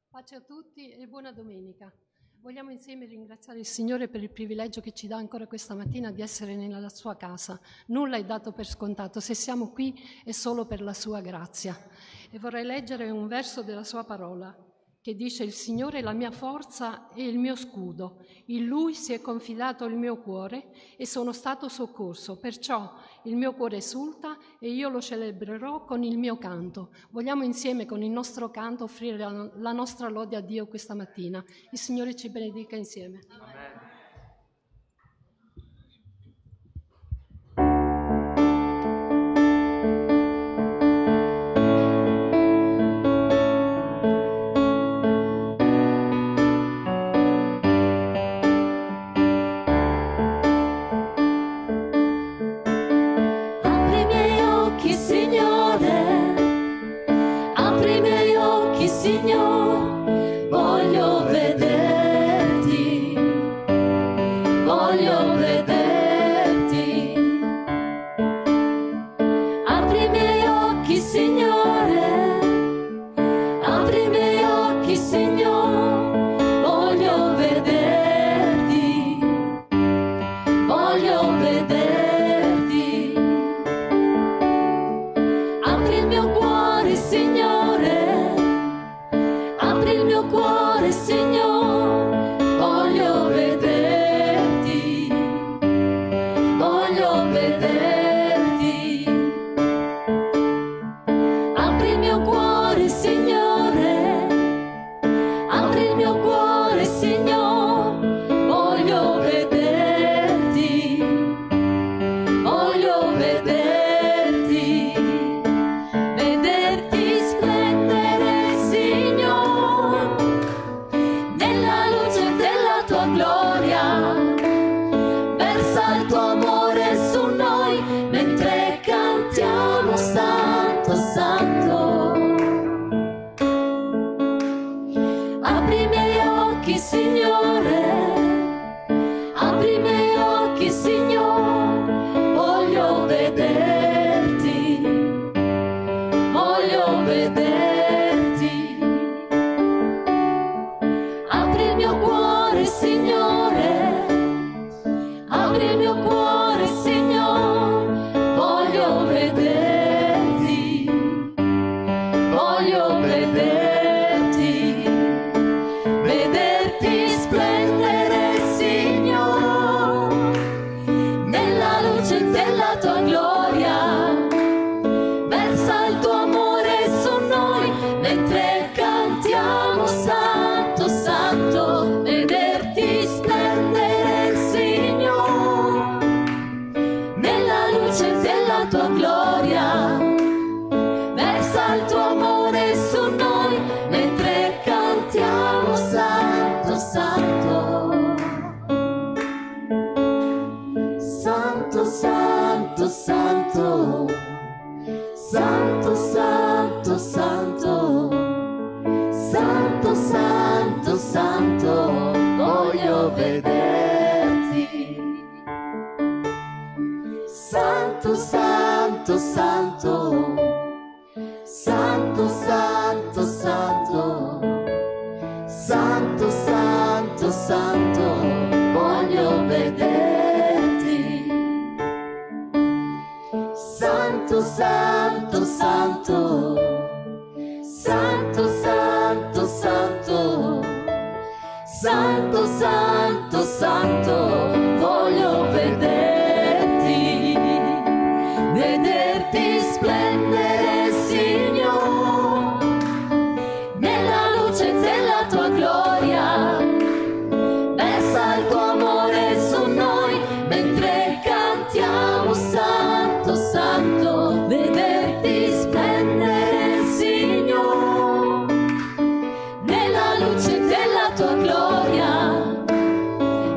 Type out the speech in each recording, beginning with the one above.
Pace a tutti e buona domenica. Vogliamo insieme ringraziare il Signore per il privilegio che ci dà ancora questa mattina di essere nella sua casa. Nulla è dato per scontato, se siamo qui è solo per la sua grazia. E vorrei leggere un verso della sua parola che dice: il Signore è la mia forza e il mio scudo, in Lui si è confidato il mio cuore e sono stato soccorso, perciò il mio cuore esulta e io lo celebrerò con il mio canto. Vogliamo insieme con il nostro canto offrire la nostra lode a Dio questa mattina. Il Signore ci benedica insieme. Amen. Signore, voglio vederti, voglio vederti. Apri i miei occhi, Signore, apri i miei occhi, Signore, voglio vederti, voglio vederti. Apri il mio cuore, Signore, apri il mio cuore, Signore, voglio vederti, voglio vederti. Apri il mio cuore, Signore, apri il mio cuore, Signore, voglio vederti, voglio vederti, vederti splendere, Signore, nella luce della tua gloria. Versa il tuo amore su noi mentre cantiamo Santo, Santo. Apri i miei occhi, Signore, apri i miei occhi, Signore, voglio vederti, voglio vederti. Apri il mio cuore, Signore, apri il mio cuore, Signore, voglio vederti, voglio vederti, vederti splendere, Signore, nella luce della tua gloria. Versa il tuo amore su noi mentre cantiamo Santo, Santo, vederti splendere, Signore, nella luce della tua gloria. Versa il tuo amore su noi mentre cantiamo Santo, Santo. Santo, Santo, Santo, Santo, Santo, Santo, Santo, Santo, Santo, voglio vederti. Santo, Santo, Santo, Santo, Santo, Santo, Santo, Santo, Santo, voglio vederti. Santo, Santo, Santo, Santo, Santo, Santo, Santo, Santo, Santo, voglio vederti, vederti splendere, Signore, nella luce della tua gloria. Versa il tuo amore su noi mentre cantiamo Santo, Santo, vederti splendere, Signore, nella luce della tua gloria.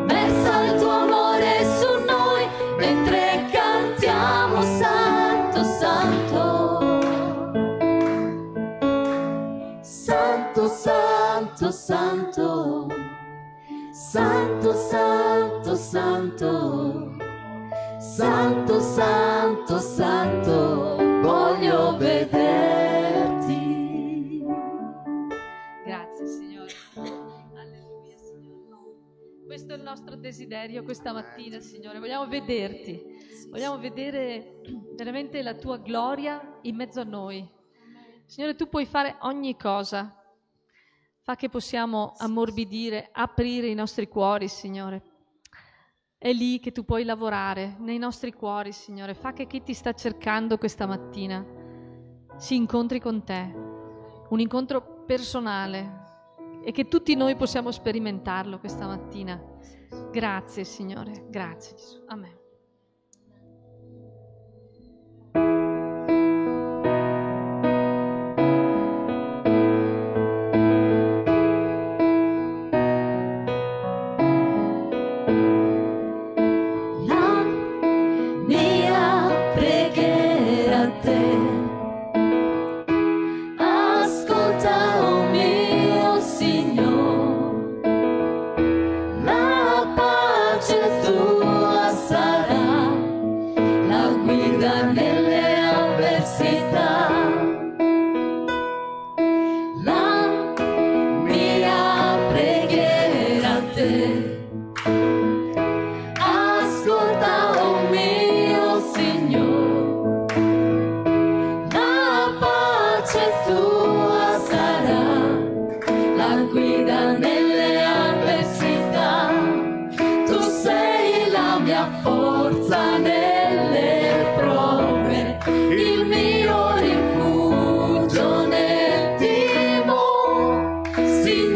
Versa il tuo amore su noi mentre cantiamo Santo, Santo. Santo, Santo, Santo, Santo, Santo, Santo, Santo, Santo, Santo, voglio vederti. Grazie, Signore. il nostro desiderio questa mattina, Signore. Vogliamo vederti, vogliamo vedere veramente la tua gloria in mezzo a noi. Signore, tu puoi fare ogni cosa. Fa che possiamo ammorbidire, aprire i nostri cuori, Signore. È lì che tu puoi lavorare, nei nostri cuori, Signore. Fa che chi ti sta cercando questa mattina si incontri con te, un incontro personale, e che tutti noi possiamo sperimentarlo questa mattina. Grazie, Signore. Grazie, Gesù. Amen.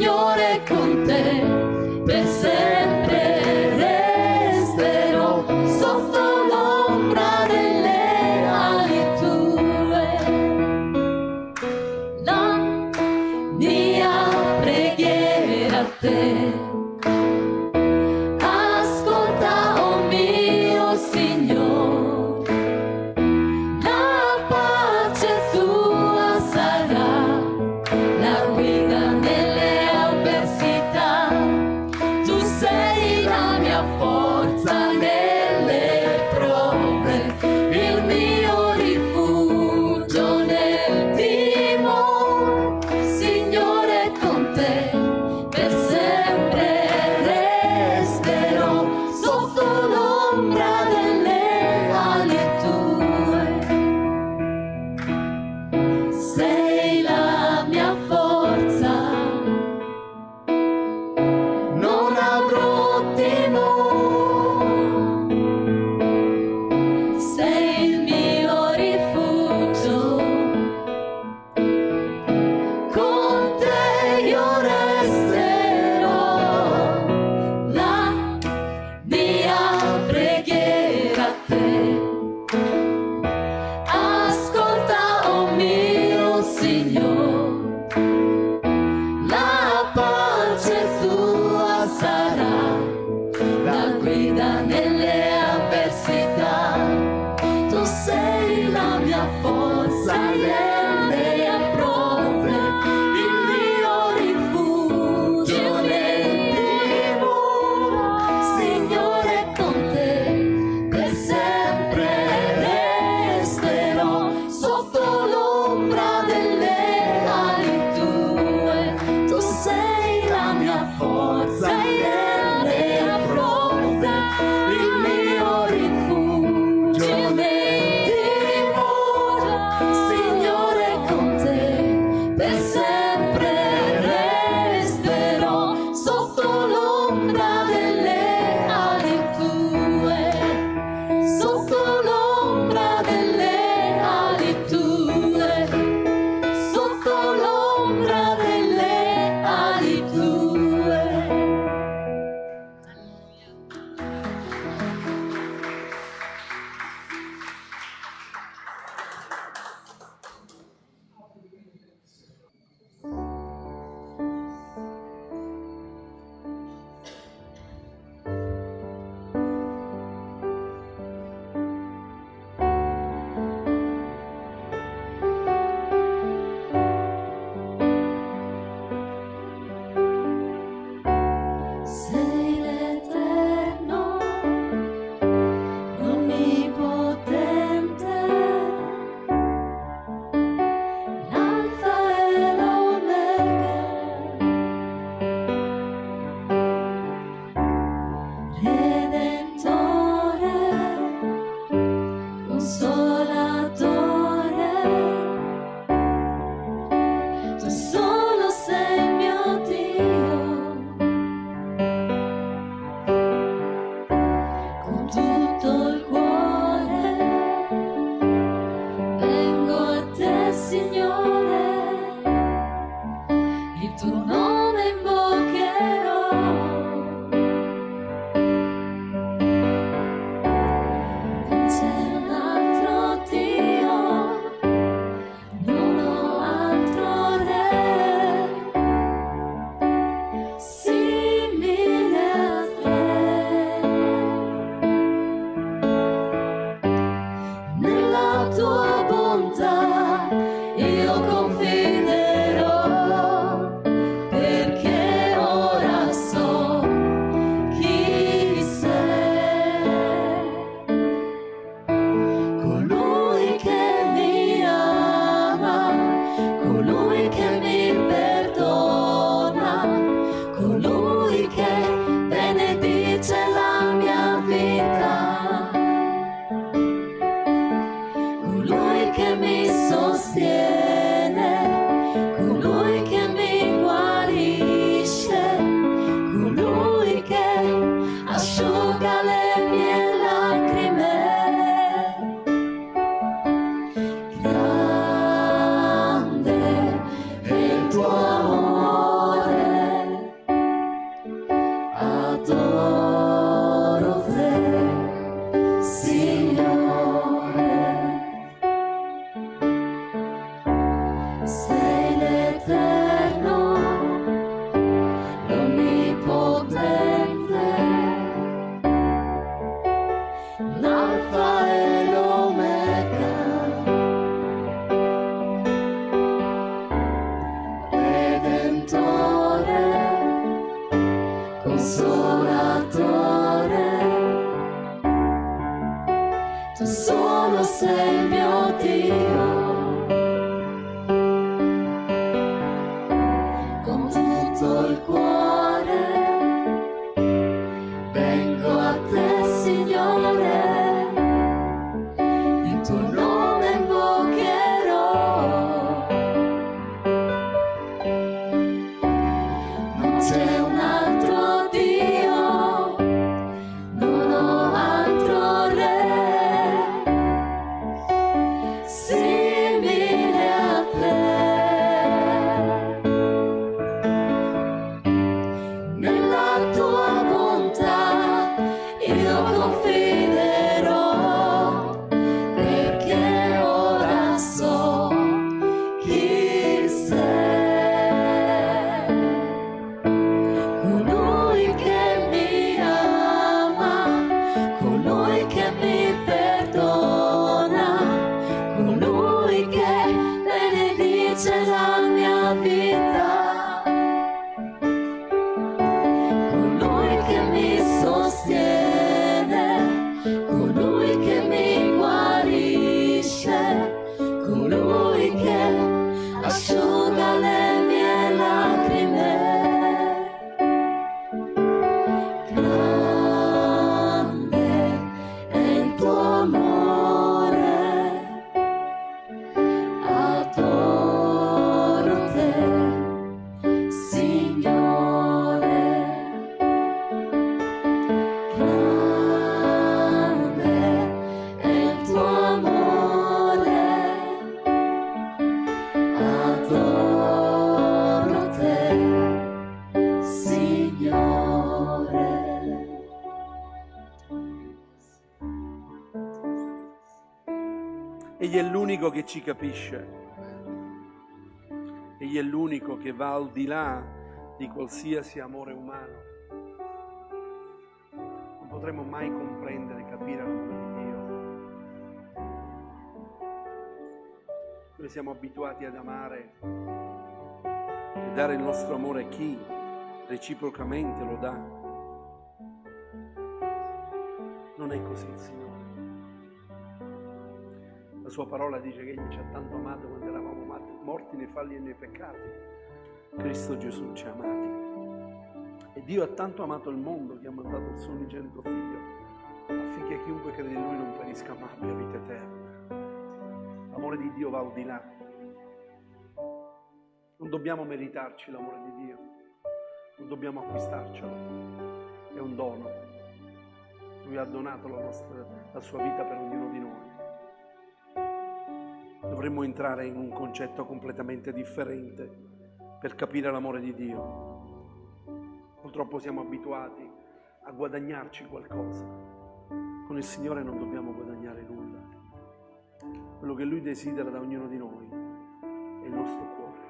Signore, con te per sempre c'è la mia vita, colui che mi sostiene, colui che mi guarisce, colui che asciuga le mie lacrime. Grande è il tuo amore, adoro te, Signore. Grande è il tuo amore, adoro te, Signore. Egli è l'unico che ci capisce. Egli è l'unico che va al di là di qualsiasi amore umano. Non potremo mai comprendere e capire l'amore di Dio. Noi siamo abituati ad amare e dare il nostro amore a chi reciprocamente lo dà. Non è così il Signore. La sua parola dice che Egli ci ha tanto amato quando eravamo morti nei falli e nei peccati. Cristo Gesù ci ha amati. E Dio ha tanto amato il mondo che ha mandato il suo unigenito Figlio affinché chiunque crede in Lui non perisca ma abbia vita eterna. L'amore di Dio va al di là. Non dobbiamo meritarci l'amore di Dio, non dobbiamo acquistarcelo. È un dono. Lui ha donato la sua vita per ognuno di noi. Dovremmo entrare in un concetto completamente differente per capire l'amore di Dio. Purtroppo siamo abituati a guadagnarci qualcosa. Con il Signore non dobbiamo guadagnare nulla. Quello che Lui desidera da ognuno di noi è il nostro cuore.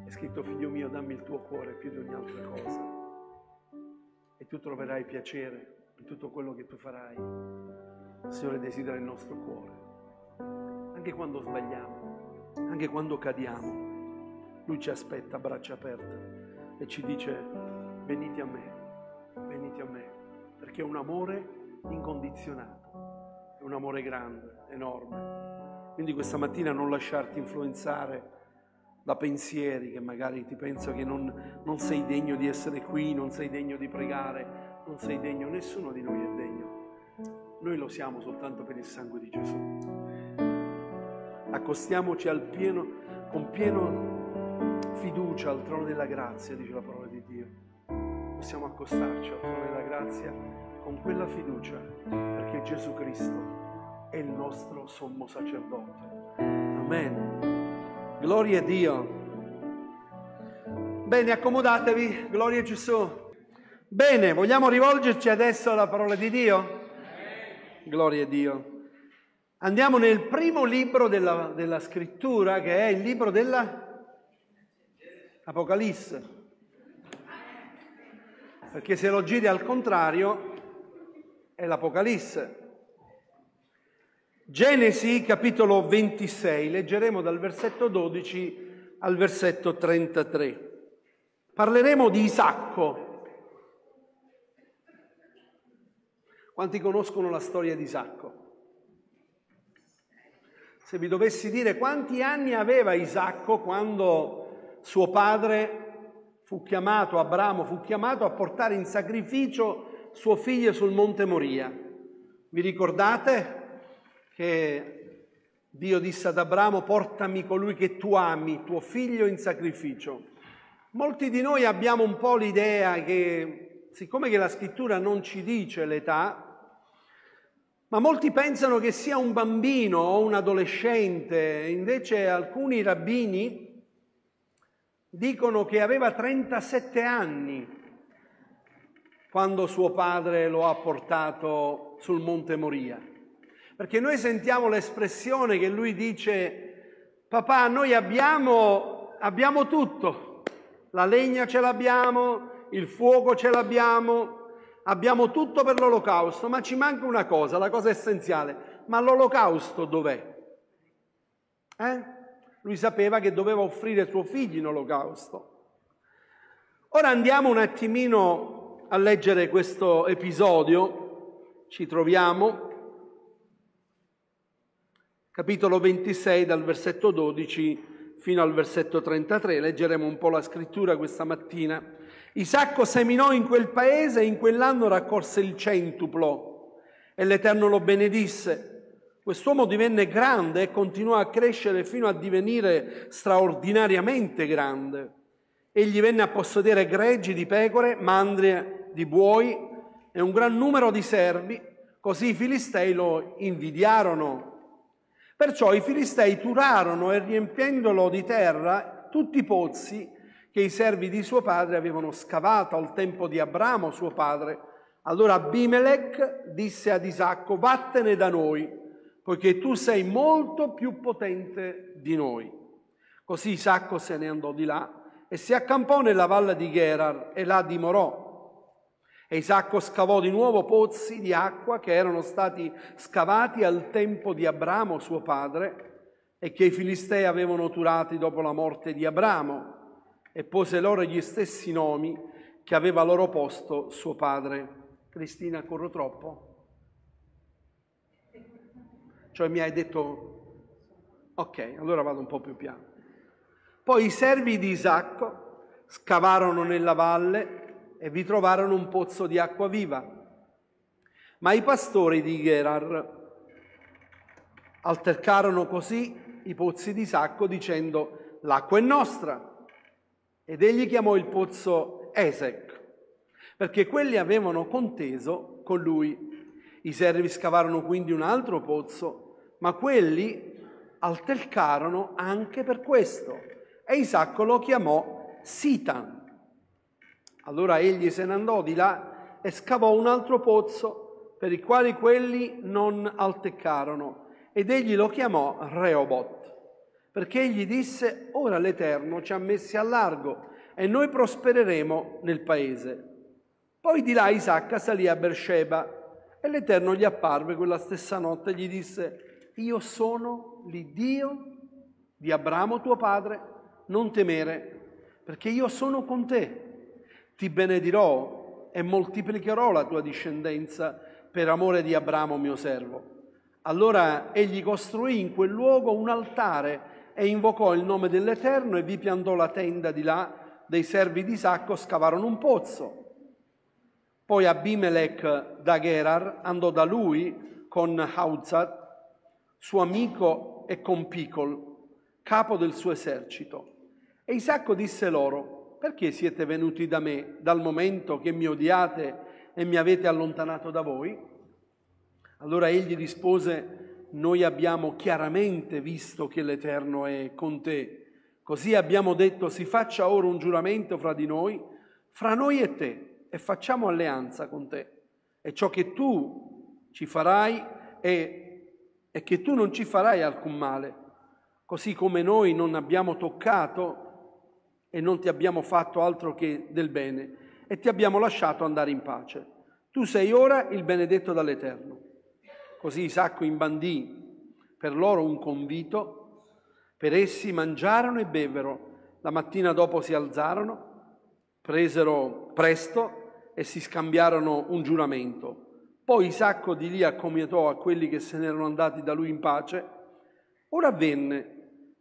È scritto: figlio mio, dammi il tuo cuore più di ogni altra cosa e tu troverai piacere in tutto quello che tu farai. Il Signore desidera il nostro cuore. Anche quando sbagliamo, anche quando cadiamo, Lui ci aspetta a braccia aperte e ci dice: venite a me, perché è un amore incondizionato, è un amore grande, enorme. Quindi questa mattina non lasciarti influenzare da pensieri che magari ti pensano che non sei degno di essere qui, non sei degno di pregare, non sei degno, nessuno di noi è degno. Noi lo siamo soltanto per il sangue di Gesù. Accostiamoci con pieno fiducia al trono della grazia, dice la parola di Dio. Possiamo accostarci al trono della grazia con quella fiducia, perché Gesù Cristo è il nostro sommo sacerdote. Amen. Gloria a Dio. Bene, accomodatevi. Gloria a Gesù. Bene, vogliamo rivolgerci adesso alla parola di Dio? Gloria a Dio. Andiamo nel primo libro della scrittura, che è il libro della Apocalisse. Perché se lo giri al contrario è l'Apocalisse. Genesi capitolo 26, leggeremo dal versetto 12 al versetto 33. Parleremo di Isacco. Quanti conoscono la storia di Isacco? Se vi dovessi dire quanti anni aveva Isacco quando suo padre Abramo fu chiamato a portare in sacrificio suo figlio sul monte Moria. Vi ricordate che Dio disse ad Abramo: portami colui che tu ami, tuo figlio, in sacrificio? Molti di noi abbiamo un po' l'idea che, siccome che la scrittura non ci dice l'età, ma molti pensano che sia un bambino o un adolescente. Invece alcuni rabbini dicono che aveva 37 anni quando suo padre lo ha portato sul monte Moria. Perché noi sentiamo l'espressione che lui dice: papà, noi abbiamo tutto, la legna ce l'abbiamo, il fuoco ce l'abbiamo, abbiamo tutto per l'olocausto, ma ci manca una cosa, la cosa essenziale. Ma l'olocausto dov'è? Lui sapeva che doveva offrire suo figlio in olocausto. Ora andiamo un attimino a leggere questo episodio. Ci troviamo, capitolo 26, dal versetto 12 fino al versetto 33. Leggeremo un po' la scrittura questa mattina. Isacco seminò in quel paese e in quell'anno raccolse il centuplo e l'Eterno lo benedisse. Quest'uomo divenne grande e continuò a crescere fino a divenire straordinariamente grande. Egli venne a possedere greggi di pecore, mandrie di buoi e un gran numero di servi, così i Filistei lo invidiarono. Perciò i Filistei turarono e riempiendolo di terra tutti i pozzi che i servi di suo padre avevano scavato al tempo di Abramo, suo padre. Allora Abimelech disse ad Isacco: vattene da noi, poiché tu sei molto più potente di noi. Così Isacco se ne andò di là e si accampò nella valle di Gerar e là dimorò. E Isacco scavò di nuovo pozzi di acqua che erano stati scavati al tempo di Abramo, suo padre, e che i Filistei avevano turati dopo la morte di Abramo, e pose loro gli stessi nomi che aveva loro posto suo padre. Cristina, corro troppo? Cioè mi hai detto, ok, allora vado un po' più piano. Poi i servi di Isacco scavarono nella valle e vi trovarono un pozzo di acqua viva. Ma i pastori di Gerar altercarono così i pozzi di Isacco dicendo: l'acqua è nostra. Ed egli chiamò il pozzo Esec, perché quelli avevano conteso con lui. I servi scavarono quindi un altro pozzo, ma quelli altercarono anche per questo, e Isacco lo chiamò Sitan. Allora egli se ne andò di là e scavò un altro pozzo, per il quale quelli non altercarono, ed egli lo chiamò Rehoboth, perché egli disse: ora l'Eterno ci ha messi a largo e noi prospereremo nel paese. Poi di là Isacco salì a Beersheba, e l'Eterno gli apparve quella stessa notte e gli disse: io sono l'Iddio di Abramo tuo padre, non temere, perché io sono con te. Ti benedirò e moltiplicherò la tua discendenza per amore di Abramo mio servo. Allora egli costruì in quel luogo un altare e invocò il nome dell'Eterno e vi piantò la tenda di là. Dei servi di Isacco scavarono un pozzo. Poi Abimelech da Gerar andò da lui con Hauzat, suo amico, e con Picol, capo del suo esercito. E Isacco disse loro: perché siete venuti da me dal momento che mi odiate e mi avete allontanato da voi? Allora egli rispose: noi abbiamo chiaramente visto che l'Eterno è con te. Così abbiamo detto: si faccia ora un giuramento fra noi e te, e facciamo alleanza con te. E ciò che tu ci farai è che tu non ci farai alcun male, così come noi non abbiamo toccato e non ti abbiamo fatto altro che del bene, e ti abbiamo lasciato andare in pace. Tu sei ora il benedetto dall'Eterno. Così Isacco imbandì per loro un convito. Per essi mangiarono e bevvero. La mattina dopo si alzarono, presero presto e si scambiarono un giuramento. Poi Isacco di lì accomiatò a quelli che se n'erano andati da lui in pace. Ora avvenne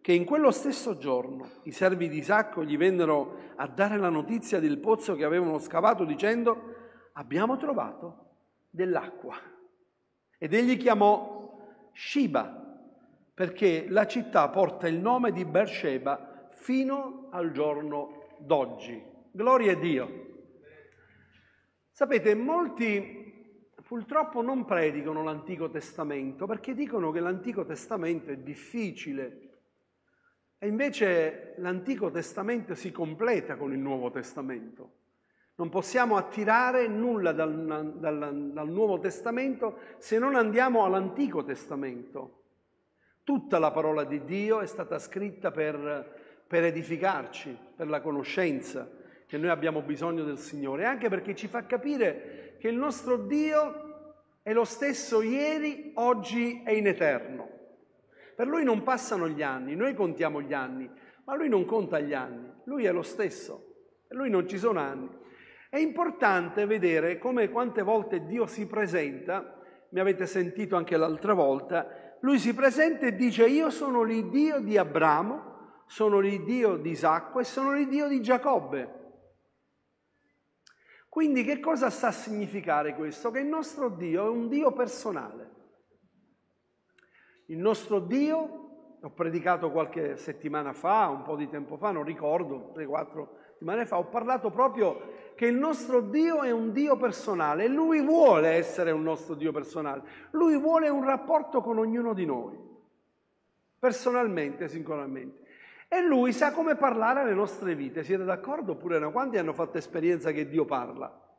che in quello stesso giorno i servi di Isacco gli vennero a dare la notizia del pozzo che avevano scavato, dicendo: abbiamo trovato dell'acqua. Ed egli chiamò Shiba, perché la città porta il nome di Beersheba fino al giorno d'oggi. Gloria a Dio. Sapete, molti purtroppo non predicano l'Antico Testamento perché dicono che l'Antico Testamento è difficile, e invece l'Antico Testamento si completa con il Nuovo Testamento. Non possiamo attirare nulla dal Nuovo Testamento se non andiamo all'Antico Testamento. Tutta la parola di Dio è stata scritta per edificarci, per la conoscenza che noi abbiamo bisogno del Signore, anche perché ci fa capire che il nostro Dio è lo stesso ieri, oggi e in eterno. Per lui non passano gli anni, noi contiamo gli anni, ma lui non conta gli anni, lui è lo stesso, per lui non ci sono anni. È importante vedere come quante volte Dio si presenta, mi avete sentito anche l'altra volta, lui si presenta e dice: io sono l'Iddio di Abramo, sono l'Iddio di Isacco e sono l'Iddio di Giacobbe. Quindi che cosa sta a significare questo? Che il nostro Dio è un Dio personale. Il nostro Dio, ho predicato qualche settimana fa, un po' di tempo fa, non ricordo, 3-4 settimane fa, ho parlato proprio che il nostro Dio è un Dio personale e Lui vuole essere un nostro Dio personale. Lui vuole un rapporto con ognuno di noi, personalmente, singolarmente. E Lui sa come parlare alle nostre vite. Siete d'accordo oppure no? Quanti hanno fatto esperienza che Dio parla?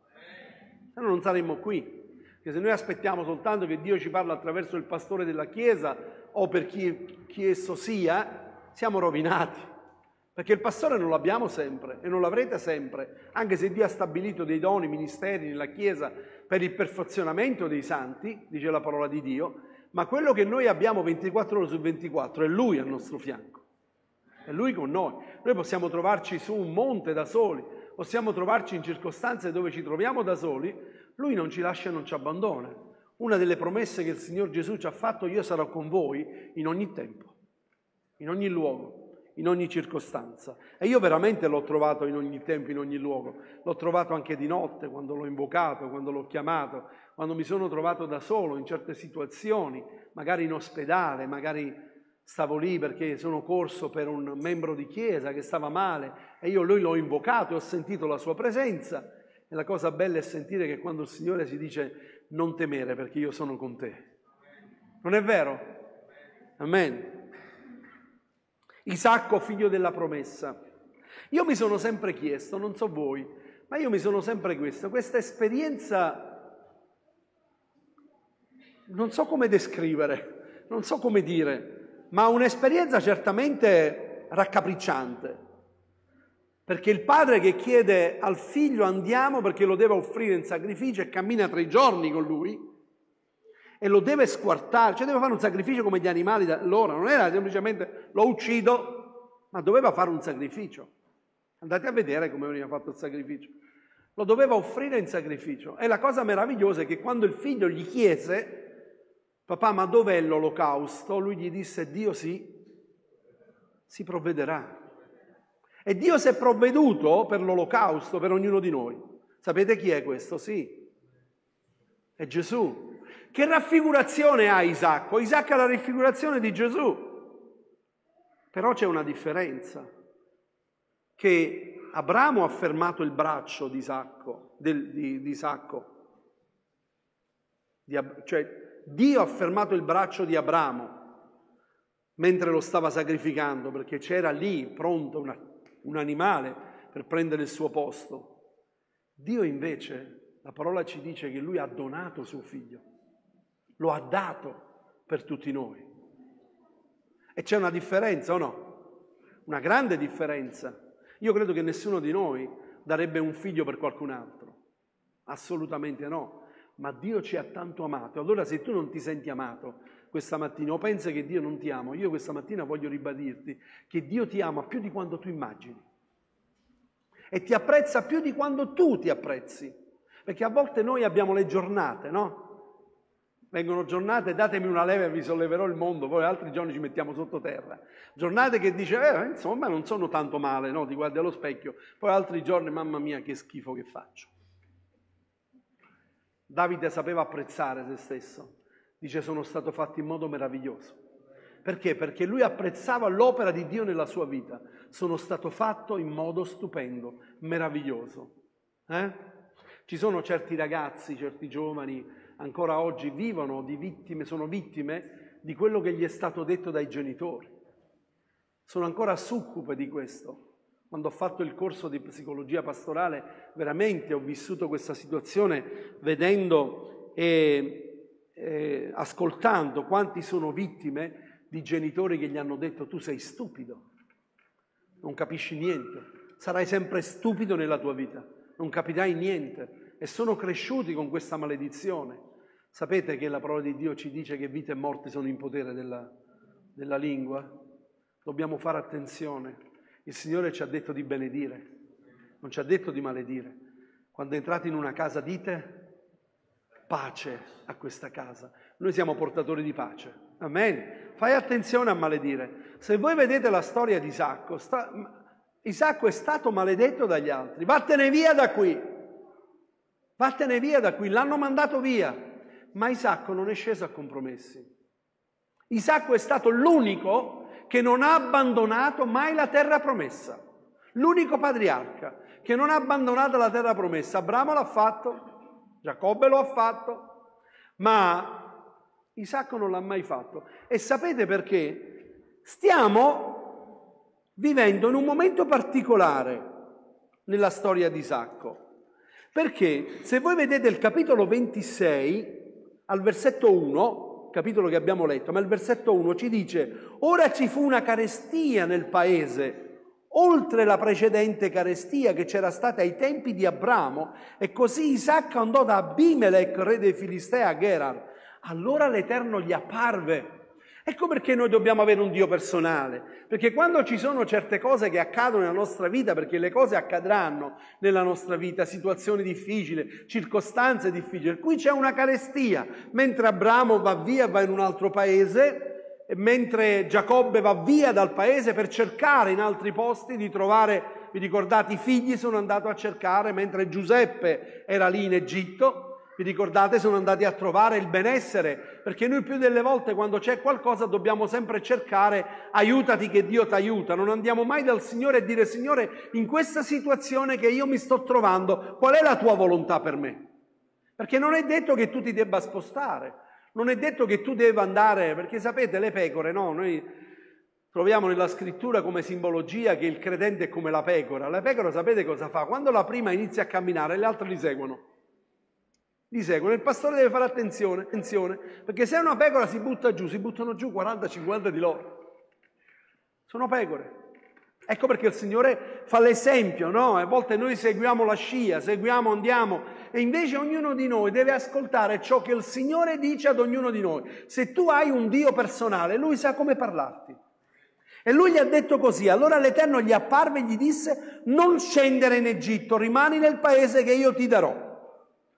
Se no non saremmo qui. Perché se noi aspettiamo soltanto che Dio ci parla attraverso il pastore della Chiesa o per chi esso sia, siamo rovinati. Perché il pastore non l'abbiamo sempre e non l'avrete sempre, anche se Dio ha stabilito dei doni, ministeri nella Chiesa per il perfezionamento dei santi, dice la parola di Dio, ma quello che noi abbiamo 24 ore su 24 è Lui al nostro fianco. È Lui con noi. Noi possiamo trovarci su un monte da soli, possiamo trovarci in circostanze dove ci troviamo da soli, Lui non ci lascia e non ci abbandona. Una delle promesse che il Signor Gesù ci ha fatto: io sarò con voi in ogni tempo, in ogni luogo, in ogni circostanza. E io veramente l'ho trovato in ogni tempo, in ogni luogo. L'ho trovato anche di notte, quando l'ho invocato, quando l'ho chiamato, quando mi sono trovato da solo in certe situazioni, magari in ospedale, magari stavo lì perché sono corso per un membro di chiesa che stava male e lui l'ho invocato e ho sentito la sua presenza. E la cosa bella è sentire che quando il Signore si dice: non temere perché io sono con te. Non è vero? Amen. Isacco, figlio della promessa. Io mi sono sempre chiesto, non so voi, ma io mi sono sempre chiesto, questa esperienza, non so come descrivere, non so come dire, ma un'esperienza certamente raccapricciante, perché il padre che chiede al figlio: andiamo perché lo deve offrire in sacrificio, e cammina 3 giorni con lui e lo deve squartare, cioè deve fare un sacrificio come gli animali da allora, non era semplicemente lo uccido, ma doveva fare un sacrificio. Andate a vedere come veniva fatto il sacrificio, lo doveva offrire in sacrificio. E la cosa meravigliosa è che quando il figlio gli chiese: papà, ma dov'è l'olocausto? Lui gli disse: Dio si provvederà. E Dio si è provveduto per l'olocausto, per ognuno di noi. Sapete chi è questo? Sì, è Gesù. Che raffigurazione ha Isacco? Isacco è la raffigurazione di Gesù. Però c'è una differenza, che Abramo ha fermato il braccio di Isacco, cioè Dio ha fermato il braccio di Abramo mentre lo stava sacrificando, perché c'era lì pronto un animale per prendere il suo posto. Dio invece, la parola ci dice che Lui ha donato suo figlio, lo ha dato per tutti noi. E c'è una differenza o no? Una grande differenza. Io credo che nessuno di noi darebbe un figlio per qualcun altro, assolutamente no. Ma Dio ci ha tanto amato. Allora se tu non ti senti amato questa mattina o pensi che Dio non ti ama, io questa mattina voglio ribadirti che Dio ti ama più di quanto tu immagini e ti apprezza più di quanto tu ti apprezzi, perché a volte noi abbiamo le giornate, no? Vengono giornate: datemi una leva e vi solleverò il mondo, poi altri giorni ci mettiamo sottoterra. Giornate che dice: insomma non sono tanto male, no? Ti guardi allo specchio, poi altri giorni: mamma mia che schifo che faccio. Davide sapeva apprezzare se stesso, dice: sono stato fatto in modo meraviglioso. Perché? Perché lui apprezzava l'opera di Dio nella sua vita. Sono stato fatto in modo stupendo, meraviglioso. Ci sono certi ragazzi, certi giovani ancora oggi vivono di vittime, sono vittime di quello che gli è stato detto dai genitori. Sono ancora succube di questo. Quando ho fatto il corso di psicologia pastorale, veramente ho vissuto questa situazione vedendo e ascoltando quanti sono vittime di genitori che gli hanno detto: tu sei stupido, non capisci niente, sarai sempre stupido nella tua vita, non capirai niente. E sono cresciuti con questa maledizione. Sapete che la parola di Dio ci dice che vita e morte sono in potere della lingua, dobbiamo fare attenzione. Il Signore ci ha detto di benedire, non ci ha detto di maledire. Quando entrate in una casa dite pace a questa casa. Noi siamo portatori di pace. Amen. Fai attenzione a maledire. Se voi vedete la storia di Isacco, Isacco è stato maledetto dagli altri. Vattene via da qui. Vattene via da qui. L'hanno mandato via. Ma Isacco non è sceso a compromessi. Isacco è stato l'unico che non ha abbandonato mai la terra promessa. L'unico patriarca che non ha abbandonato la terra promessa. Abramo l'ha fatto, Giacobbe lo ha fatto, ma Isacco non l'ha mai fatto. E sapete perché? Stiamo vivendo in un momento particolare nella storia di Isacco. Perché se voi vedete il capitolo 26, al versetto 1, capitolo che abbiamo letto, ma il versetto 1 ci dice: ora ci fu una carestia nel paese, oltre la precedente carestia che c'era stata ai tempi di Abramo, e così Isacco andò da Abimelech, re dei Filistei, a Gerar. Allora l'Eterno gli apparve. Ecco perché noi dobbiamo avere un Dio personale, perché quando ci sono certe cose che accadono nella nostra vita, perché le cose accadranno nella nostra vita, situazioni difficili, circostanze difficili, qui c'è una carestia, mentre Abramo va via, va in un altro paese, mentre Giacobbe va via dal paese per cercare in altri posti di trovare, vi ricordate, i figli sono andato a cercare, mentre Giuseppe era lì in Egitto, vi ricordate, sono andati a trovare il benessere, perché noi più delle volte quando c'è qualcosa dobbiamo sempre cercare aiutati che Dio ti aiuta, non andiamo mai dal Signore e dire: Signore, in questa situazione che io mi sto trovando, qual è la tua volontà per me? Perché non è detto che tu ti debba spostare. Non è detto che tu debba andare, perché sapete, le pecore, no? Noi troviamo nella scrittura come simbologia che il credente è come la pecora. La pecora sapete cosa fa? Quando la prima inizia a camminare, le altre li seguono. Li seguono. Il pastore deve fare attenzione, perché se una pecora si butta giù, si buttano giù 40-50 di loro. Sono pecore. Ecco perché il Signore fa l'esempio, no? A volte noi seguiamo la scia, andiamo, e invece ognuno di noi deve ascoltare ciò che il Signore dice ad ognuno di noi. Se tu hai un Dio personale, Lui sa come parlarti. E Lui gli ha detto così. Allora l'Eterno gli apparve e gli disse: non scendere in Egitto, rimani nel paese che io ti darò.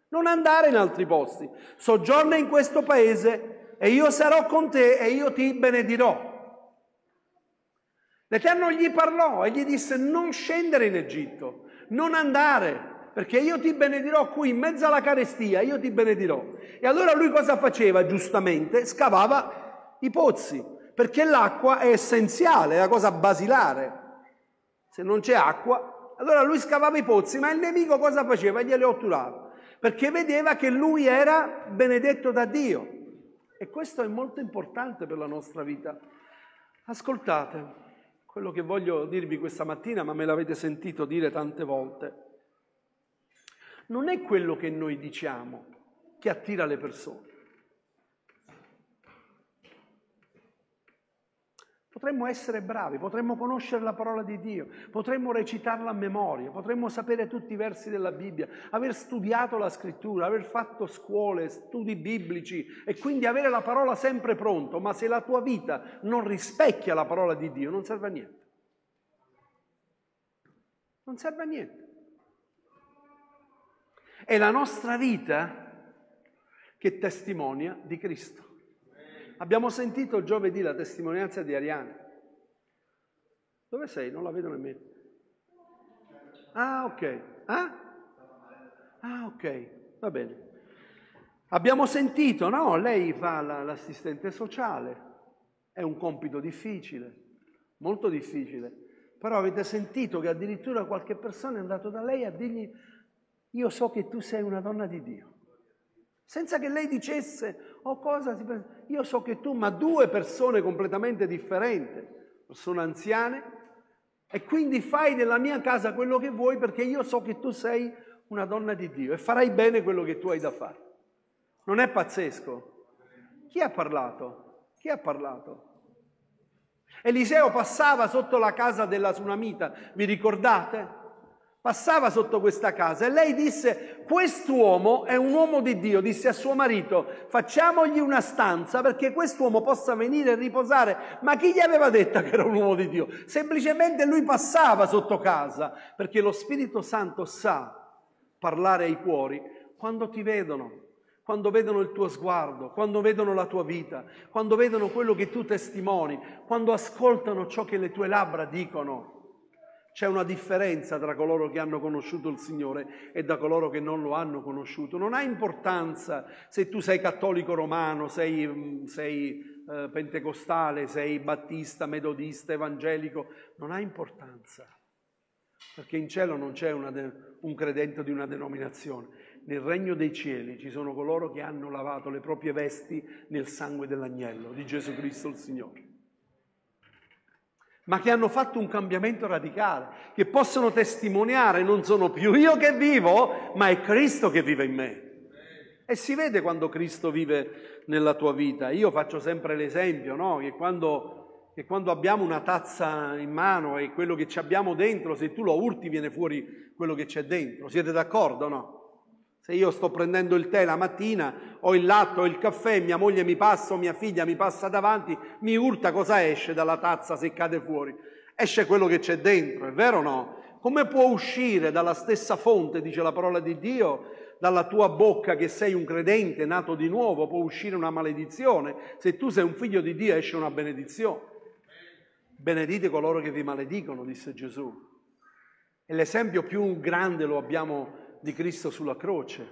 Non andare in altri posti. Soggiorna in questo paese e io sarò con te e io ti benedirò. L'Eterno gli parlò e gli disse: non scendere in Egitto, non andare, perché io ti benedirò qui in mezzo alla carestia, io ti benedirò. E allora lui cosa faceva? Giustamente scavava i pozzi, perché l'acqua è essenziale, è la cosa basilare. Se non c'è acqua, allora lui scavava i pozzi, ma il nemico cosa faceva? Glieli otturava, perché vedeva che lui era benedetto da Dio. E questo è molto importante per la nostra vita. Ascoltate quello che voglio dirvi questa mattina, ma me l'avete sentito dire tante volte. Non è quello che noi diciamo che attira le persone. Potremmo essere bravi, potremmo conoscere la parola di Dio, potremmo recitarla a memoria, potremmo sapere tutti i versi della Bibbia, aver studiato la scrittura, aver fatto scuole, studi biblici e quindi avere la parola sempre pronto, ma se la tua vita non rispecchia la parola di Dio non serve a niente. Non serve a niente. È la nostra vita che testimonia di Cristo. Abbiamo sentito giovedì la testimonianza di Ariane. Dove sei? Non la vedo nemmeno. Ah, ok. Ah, ok. Va bene. Abbiamo sentito, no? Lei fa l'assistente sociale. È un compito difficile, molto difficile. Però avete sentito che addirittura qualche persona è andato da lei a dirgli: io so che tu sei una donna di Dio. Senza che lei dicesse cosa si pensa. Io so che tu, ma due persone completamente differenti, sono anziane, e quindi fai della mia casa quello che vuoi perché io so che tu sei una donna di Dio e farai bene quello che tu hai da fare. Non è pazzesco? Chi ha parlato? Chi ha parlato? Eliseo passava sotto la casa della Sunamita, vi ricordate? passava sotto questa casa e lei disse: quest'uomo è un uomo di Dio. Disse a suo marito: facciamogli una stanza perché quest'uomo possa venire e riposare. Ma chi gli aveva detto che era un uomo di Dio? Semplicemente lui passava sotto casa, perché lo Spirito Santo sa parlare ai cuori quando ti vedono, quando vedono il tuo sguardo, quando vedono la tua vita, quando vedono quello che tu testimoni, quando ascoltano ciò che le tue labbra dicono. C'è una differenza tra coloro che hanno conosciuto il Signore e da coloro che non lo hanno conosciuto. Non ha importanza se tu sei cattolico romano, sei pentecostale, sei battista, metodista, evangelico. Non ha importanza, perché in cielo non c'è un credente di una denominazione. Nel regno dei cieli ci sono coloro che hanno lavato le proprie vesti nel sangue dell'agnello, di Gesù Cristo il Signore, ma che hanno fatto un cambiamento radicale, che possono testimoniare: non sono più io che vivo, ma è Cristo che vive in me. E si vede quando Cristo vive nella tua vita. Io faccio sempre l'esempio, no? Che quando abbiamo una tazza in mano e quello che ci abbiamo dentro, se tu lo urti viene fuori quello che c'è dentro. Siete d'accordo, no? Se io sto prendendo il tè la mattina, ho il latte, ho il caffè, mia moglie mi passa o mia figlia mi passa davanti, mi urta, cosa esce dalla tazza se cade fuori? Esce quello che c'è dentro, è vero o no? Come può uscire dalla stessa fonte, dice la parola di Dio, dalla tua bocca che sei un credente nato di nuovo, può uscire una maledizione? Se tu sei un figlio di Dio esce una benedizione. Benedite coloro che vi maledicono, disse Gesù. E l'esempio più grande lo abbiamo di Cristo sulla croce,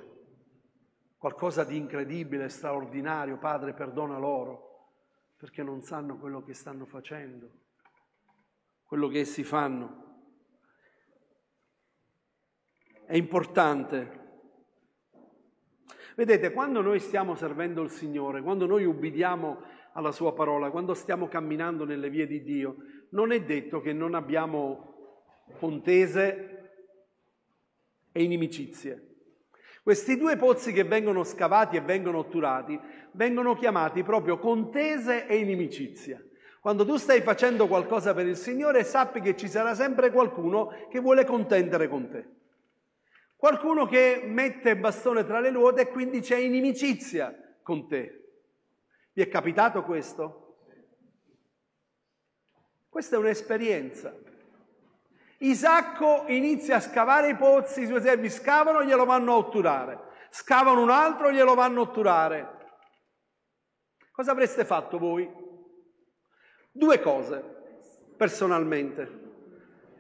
qualcosa di incredibile, straordinario. Padre, perdona loro, perché non sanno quello che stanno facendo, quello che essi fanno. È importante. Vedete, quando noi stiamo servendo il Signore, quando noi ubbidiamo alla Sua parola, quando stiamo camminando nelle vie di Dio, non è detto che non abbiamo contese e inimicizie. Questi due pozzi che vengono scavati e vengono otturati vengono chiamati proprio contese e inimicizia. Quando tu stai facendo qualcosa per il Signore, sappi che ci sarà sempre qualcuno che vuole contendere con te. Qualcuno che mette il bastone tra le ruote e quindi c'è inimicizia con te. Vi è capitato questo? Questa è un'esperienza. Isacco inizia a scavare i pozzi, i suoi servi scavano, glielo vanno a otturare. Scavano un altro, glielo vanno a otturare. Cosa avreste fatto voi? Due cose, personalmente.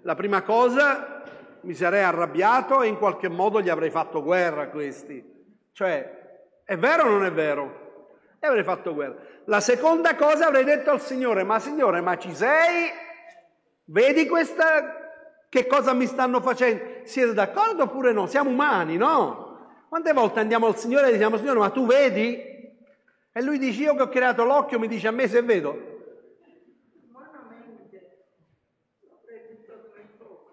La prima cosa, mi sarei arrabbiato e in qualche modo gli avrei fatto guerra a questi. Cioè, è vero o non è vero? E avrei fatto guerra. La seconda cosa, avrei detto al Signore, ma Signore, ma ci sei? Vedi questa... Che cosa mi stanno facendo? Siete d'accordo oppure no? Siamo umani, no? Quante volte andiamo al Signore e diciamo: Signore, ma tu vedi? E Lui dice: io che ho creato l'occhio, mi dice a me se vedo.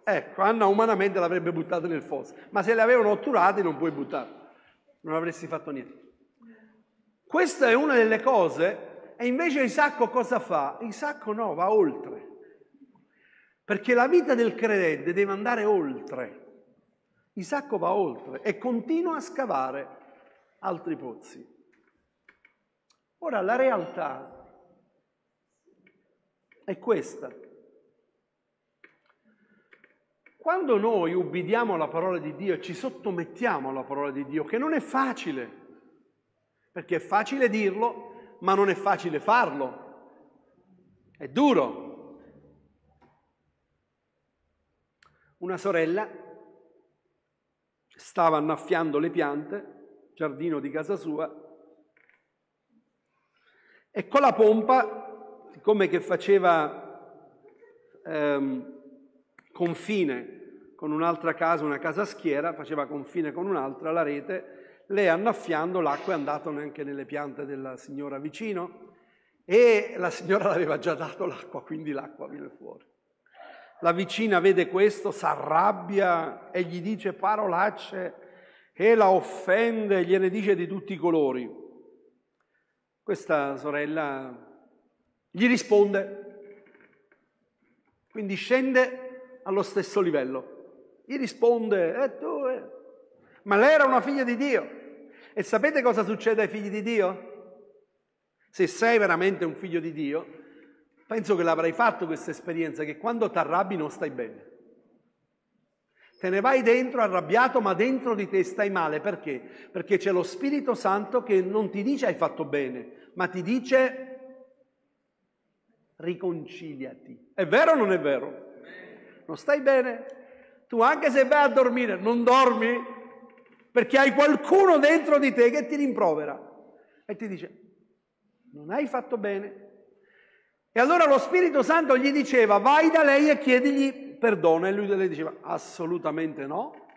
Ecco, Anna umanamente l'avrebbe buttato nel fosso, ma se le avevano otturati non puoi buttarli, non avresti fatto niente. Questa è una delle cose, e invece Isacco cosa fa? Isacco no, va oltre. Perché la vita del credente deve andare oltre. Isacco va oltre e continua a scavare altri pozzi. Ora, la realtà è questa. Quando noi ubbidiamo alla parola di Dio e ci sottomettiamo alla parola di Dio, che non è facile, perché è facile dirlo, ma non è facile farlo. È duro. Una sorella stava annaffiando le piante, giardino di casa sua, e con la pompa, siccome che faceva confine con un'altra casa, una casa schiera, faceva confine con un'altra, la rete, lei annaffiando l'acqua è andata anche nelle piante della signora vicino e la signora l'aveva già dato l'acqua, quindi l'acqua viene fuori. La vicina vede questo, s'arrabbia e gli dice parolacce e la offende, gliene dice di tutti i colori. Questa sorella gli risponde, quindi scende allo stesso livello. Gli risponde, tu. Ma lei era una figlia di Dio. E sapete cosa succede ai figli di Dio? Se sei veramente un figlio di Dio, penso che l'avrai fatto questa esperienza, che quando ti arrabbi non stai bene. Te ne vai dentro arrabbiato, ma dentro di te stai male. Perché? Perché c'è lo Spirito Santo che non ti dice hai fatto bene, ma ti dice riconciliati. È vero o non è vero? Non stai bene? Tu anche se vai a dormire non dormi perché hai qualcuno dentro di te che ti rimprovera e ti dice non hai fatto bene. E allora lo Spirito Santo gli diceva vai da lei e chiedigli perdono, e lui le diceva assolutamente no,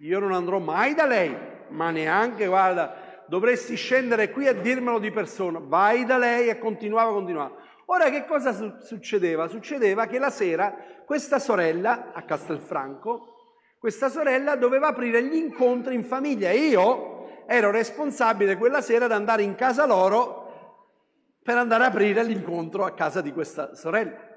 io non andrò mai da lei, ma neanche, guarda, dovresti scendere qui e dirmelo di persona, vai da lei, e continuava. Ora che cosa succedeva? Succedeva che la sera questa sorella a Castelfranco, questa sorella doveva aprire gli incontri in famiglia e io ero responsabile quella sera di andare in casa loro per andare a aprire l'incontro a casa di questa sorella.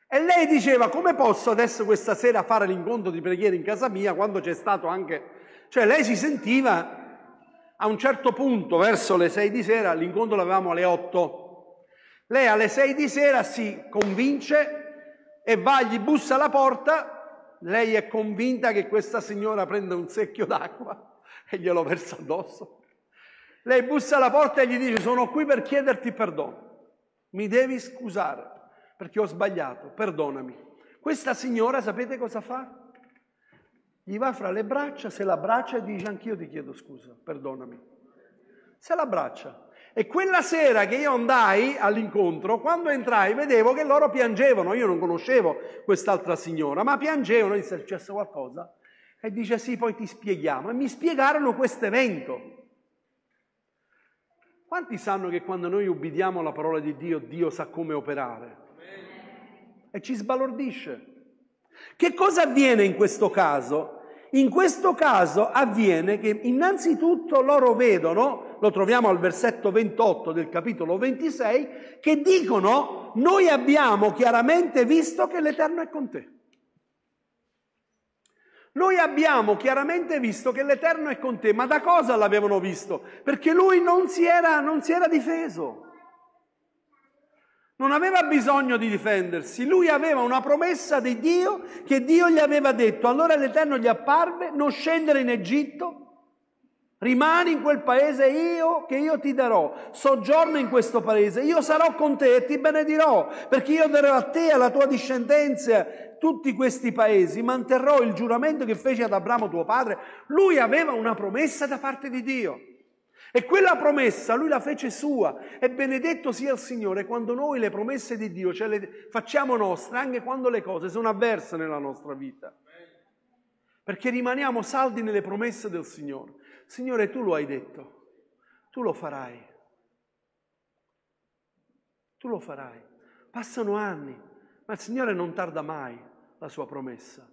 E lei diceva, come posso adesso questa sera fare l'incontro di preghiera in casa mia quando c'è stato anche... Cioè lei si sentiva a un certo punto, verso le 6 di sera, l'incontro l'avevamo alle 8. Lei alle 6 di sera si convince e va, gli bussa alla porta, lei è convinta che questa signora prenda un secchio d'acqua e glielo versa addosso. Lei bussa alla porta e gli dice, sono qui per chiederti perdono, mi devi scusare. Perché ho sbagliato, perdonami. Questa signora, sapete cosa fa? Gli va fra le braccia, se l'abbraccia e dice anch'io ti chiedo scusa, perdonami. Se l'abbraccia. E quella sera che io andai all'incontro, quando entrai vedevo che loro piangevano, io non conoscevo quest'altra signora, ma piangevano, disse è successo qualcosa? E dice sì, poi ti spieghiamo. E mi spiegarono questo evento. Quanti sanno che quando noi ubbidiamo la parola di Dio, Dio sa come operare? E ci sbalordisce. Che cosa avviene in questo caso? In questo caso avviene che innanzitutto loro vedono, lo troviamo al versetto 28 del capitolo 26, che dicono noi abbiamo chiaramente visto che l'Eterno è con te. Noi abbiamo chiaramente visto che l'Eterno è con te, ma da cosa l'avevano visto? Perché lui non si era difeso. Non aveva bisogno di difendersi, lui aveva una promessa di Dio che Dio gli aveva detto. Allora l'Eterno gli apparve, non scendere in Egitto, rimani in quel paese che io ti darò, soggiorna in questo paese, io sarò con te e ti benedirò, perché io darò a te e alla tua discendenza tutti questi paesi, manterrò il giuramento che fece ad Abramo tuo padre. Lui aveva una promessa da parte di Dio. E quella promessa lui la fece sua, e benedetto sia il Signore quando noi le promesse di Dio ce le facciamo nostre, anche quando le cose sono avverse nella nostra vita. Perché rimaniamo saldi nelle promesse del Signore. Signore, tu lo hai detto, tu lo farai. Tu lo farai. Passano anni, ma il Signore non tarda mai la sua promessa.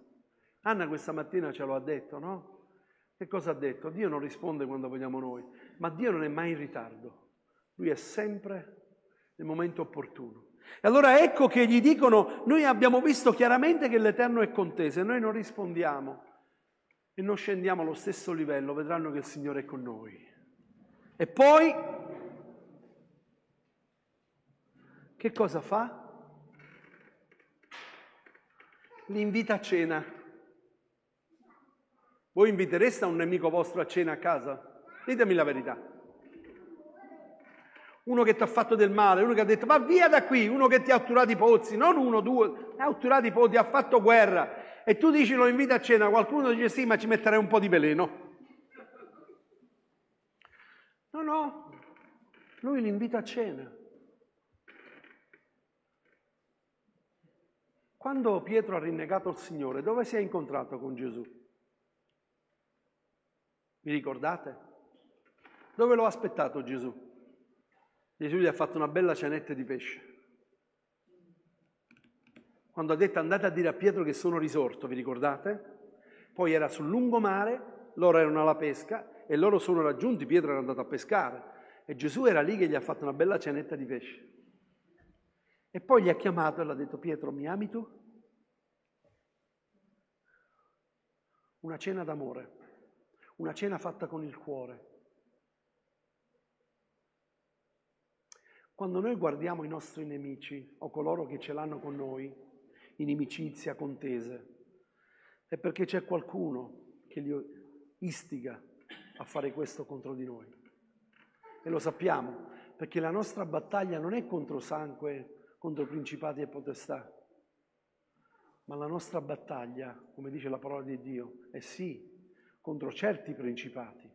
Anna questa mattina ce lo ha detto, no? Che cosa ha detto? Dio non risponde quando vogliamo noi, ma Dio non è mai in ritardo. Lui è sempre nel momento opportuno. E allora ecco che gli dicono, noi abbiamo visto chiaramente che l'Eterno è con te, se noi non rispondiamo e non scendiamo allo stesso livello, vedranno che il Signore è con noi. E poi, che cosa fa? Li invita a cena. Voi invitereste un nemico vostro a cena a casa? Ditemi la verità. Uno che ti ha fatto del male, uno che ha detto va via da qui, uno che ti ha otturato i pozzi, non uno, due, ha otturato i pozzi, ha fatto guerra, e tu dici lo invita a cena, qualcuno dice sì, ma ci metterei un po' di veleno. No, lui li invita a cena. Quando Pietro ha rinnegato il Signore, dove si è incontrato con Gesù? Vi ricordate? Dove l'ho aspettato Gesù? Gesù gli ha fatto una bella cenetta di pesce. Quando ha detto andate a dire a Pietro che sono risorto, vi ricordate? Poi era sul lungomare, loro erano alla pesca e loro sono raggiunti, Pietro era andato a pescare e Gesù era lì che gli ha fatto una bella cenetta di pesce. E poi gli ha chiamato e gli ha detto Pietro, mi ami tu? una cena d'amore, una cena fatta con il cuore. Quando noi guardiamo i nostri nemici o coloro che ce l'hanno con noi, inimicizia, contese, è perché c'è qualcuno che li istiga a fare questo contro di noi. E lo sappiamo, perché la nostra battaglia non è contro sangue, contro principati e potestà, ma la nostra battaglia, come dice la parola di Dio, è sì, contro certi principati.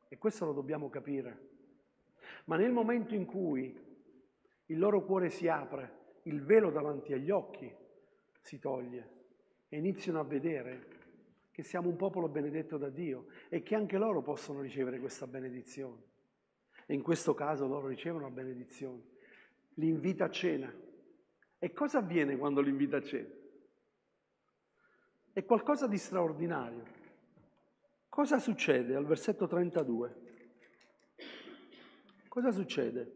E questo lo dobbiamo capire. Ma nel momento in cui il loro cuore si apre, il velo davanti agli occhi si toglie e iniziano a vedere che siamo un popolo benedetto da Dio e che anche loro possono ricevere questa benedizione. E in questo caso loro ricevono la benedizione. Li invita a cena. E cosa avviene quando li invita a cena? È qualcosa di straordinario. Cosa succede al versetto 32? Cosa succede?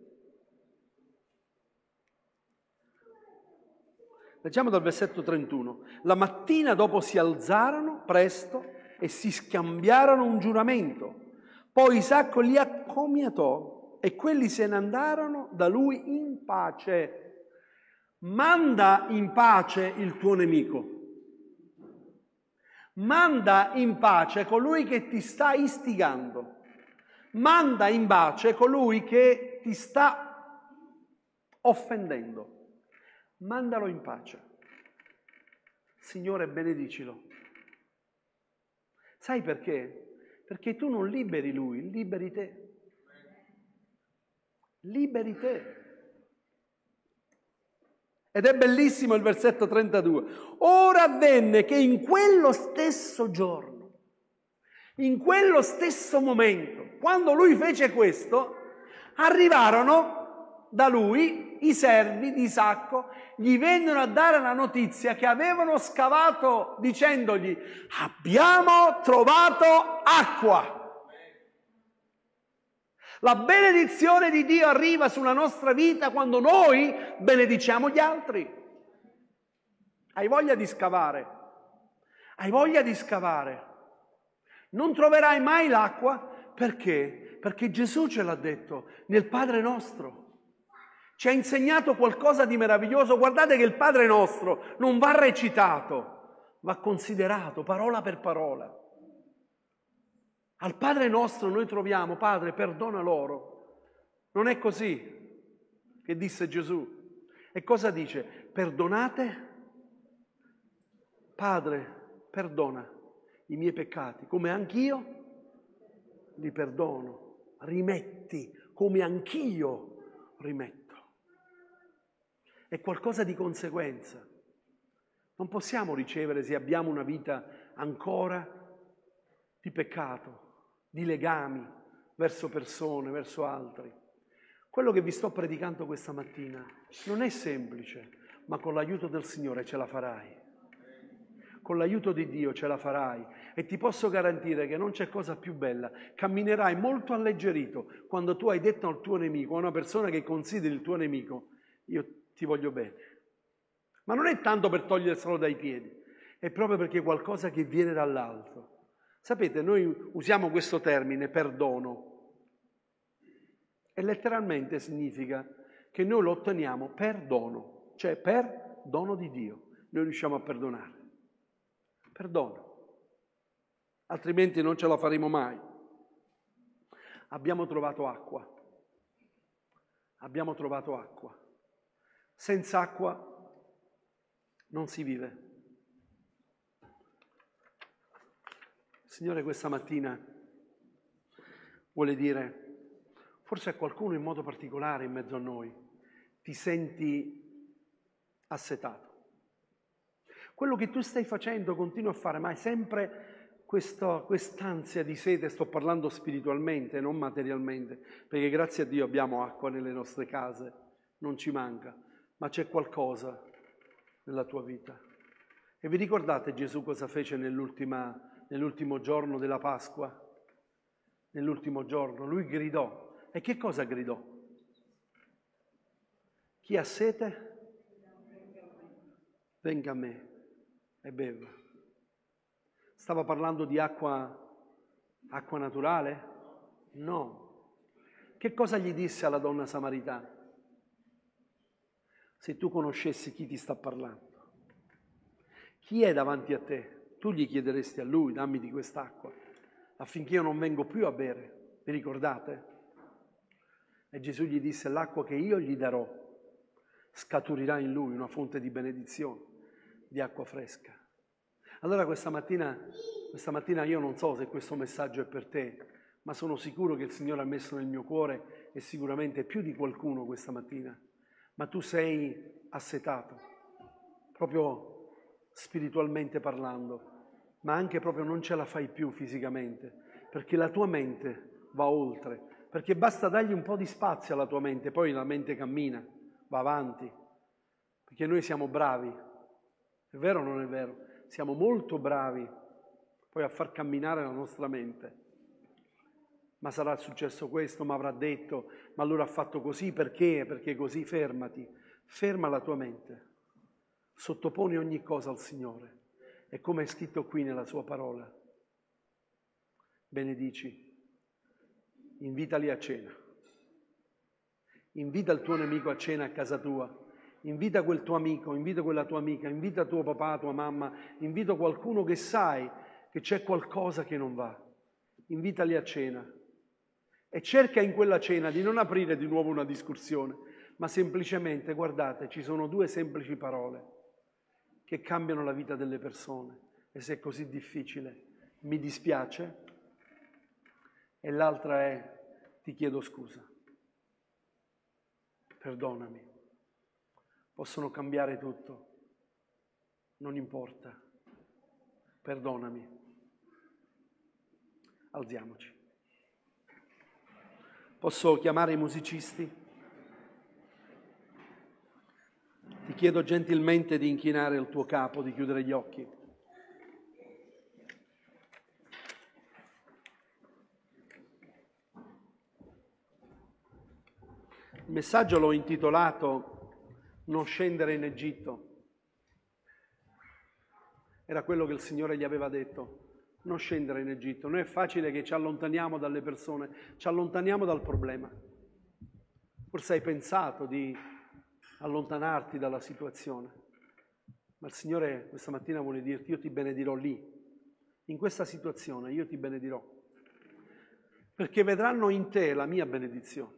Leggiamo dal versetto 31. La mattina dopo si alzarono presto e si scambiarono un giuramento. Poi Isacco li accomiatò e quelli se ne andarono da lui in pace. Manda in pace il tuo nemico. Manda in pace colui che ti sta istigando. Manda in pace colui che ti sta offendendo. Mandalo in pace. Signore, benedicilo. Sai perché? Perché tu non liberi lui, liberi te. Liberi te. Ed è bellissimo il versetto 32. Ora avvenne che in quello stesso giorno, in quello stesso momento, quando lui fece questo, arrivarono da lui i servi di Isacco, gli vennero a dare la notizia che avevano scavato dicendogli: abbiamo trovato acqua. La benedizione di Dio arriva sulla nostra vita quando noi benediciamo gli altri. Hai voglia di scavare? Hai voglia di scavare? Non troverai mai l'acqua perché? Perché Gesù ce l'ha detto nel Padre nostro. Ci ha insegnato qualcosa di meraviglioso. Guardate che il Padre nostro non va recitato, va considerato parola per parola. Al Padre nostro noi troviamo: Padre, perdona loro. Non è così che disse Gesù. E cosa dice? Perdonate? Padre, perdona i miei peccati, come anch'io li perdono. Rimetti, come anch'io rimetto. È qualcosa di conseguenza. Non possiamo ricevere, se abbiamo una vita ancora di peccato, di legami verso persone, verso altri. Quello che vi sto predicando questa mattina non è semplice, ma con l'aiuto del Signore ce la farai. Con l'aiuto di Dio ce la farai e ti posso garantire che non c'è cosa più bella. Camminerai molto alleggerito quando tu hai detto al tuo nemico, a una persona che consideri il tuo nemico: io ti voglio bene. Ma non è tanto per toglierselo dai piedi, è proprio perché è qualcosa che viene dall'alto. Sapete, noi usiamo questo termine perdono e letteralmente significa che noi lo otteniamo per dono, cioè per dono di Dio. Noi riusciamo a perdonare. Perdono. Altrimenti non ce la faremo mai. Abbiamo trovato acqua. Abbiamo trovato acqua. Senza acqua non si vive. Signore, questa mattina vuole dire, forse a qualcuno in modo particolare in mezzo a noi, ti senti assetato. Quello che tu stai facendo continua a fare, ma è sempre quest'ansia di sete. Sto parlando spiritualmente, non materialmente, perché grazie a Dio abbiamo acqua nelle nostre case, non ci manca, ma c'è qualcosa nella tua vita. E vi ricordate Gesù cosa fece nell'ultimo giorno della Pasqua? Nell'ultimo giorno lui gridò. E che cosa gridò? Chi ha sete? Venga a me. e bevva. Stava parlando di acqua naturale? No. Che cosa gli disse alla donna samaritana? Se tu conoscessi chi ti sta parlando, chi è davanti a te, tu gli chiederesti a lui, dammi di quest'acqua, affinché io non vengo più a bere. Vi ricordate? E Gesù gli disse, l'acqua che io gli darò scaturirà in lui una fonte di benedizione, di acqua fresca. Allora questa mattina io non so se questo messaggio è per te, ma sono sicuro che il Signore ha messo nel mio cuore, e sicuramente più di qualcuno questa mattina, ma tu sei assetato, proprio spiritualmente parlando, ma anche proprio non ce la fai più fisicamente, perché la tua mente va oltre, perché basta dargli un po' di spazio alla tua mente, poi la mente cammina, va avanti, perché noi siamo bravi, è vero o non è vero? Siamo molto bravi poi a far camminare la nostra mente. Ma sarà successo questo, ma avrà detto, ma allora ha fatto così, perché? Perché così, fermati, ferma la tua mente, sottoponi ogni cosa al Signore, e come è scritto qui nella sua parola, benedici, invitali a cena, invita il tuo nemico a cena a casa tua, invita quel tuo amico, invita quella tua amica, invita tuo papà, tua mamma, invita qualcuno che sai che c'è qualcosa che non va, invitali a cena. E cerca in quella cena di non aprire di nuovo una discussione, ma semplicemente, guardate, ci sono 2 semplici parole che cambiano la vita delle persone. E se è così difficile, mi dispiace, e l'altra è, ti chiedo scusa, perdonami. Possono cambiare tutto, non importa, perdonami. Alziamoci. Posso chiamare i musicisti? Ti chiedo gentilmente di inchinare il tuo capo, di chiudere gli occhi. Il messaggio l'ho intitolato Non scendere in Egitto. Era quello che il Signore gli aveva detto. Non scendere in Egitto. Non è facile che ci allontaniamo dalle persone, ci allontaniamo dal problema. Forse hai pensato di allontanarti dalla situazione, ma il Signore questa mattina vuole dirti, io ti benedirò lì, in questa situazione io ti benedirò, perché vedranno in te la mia benedizione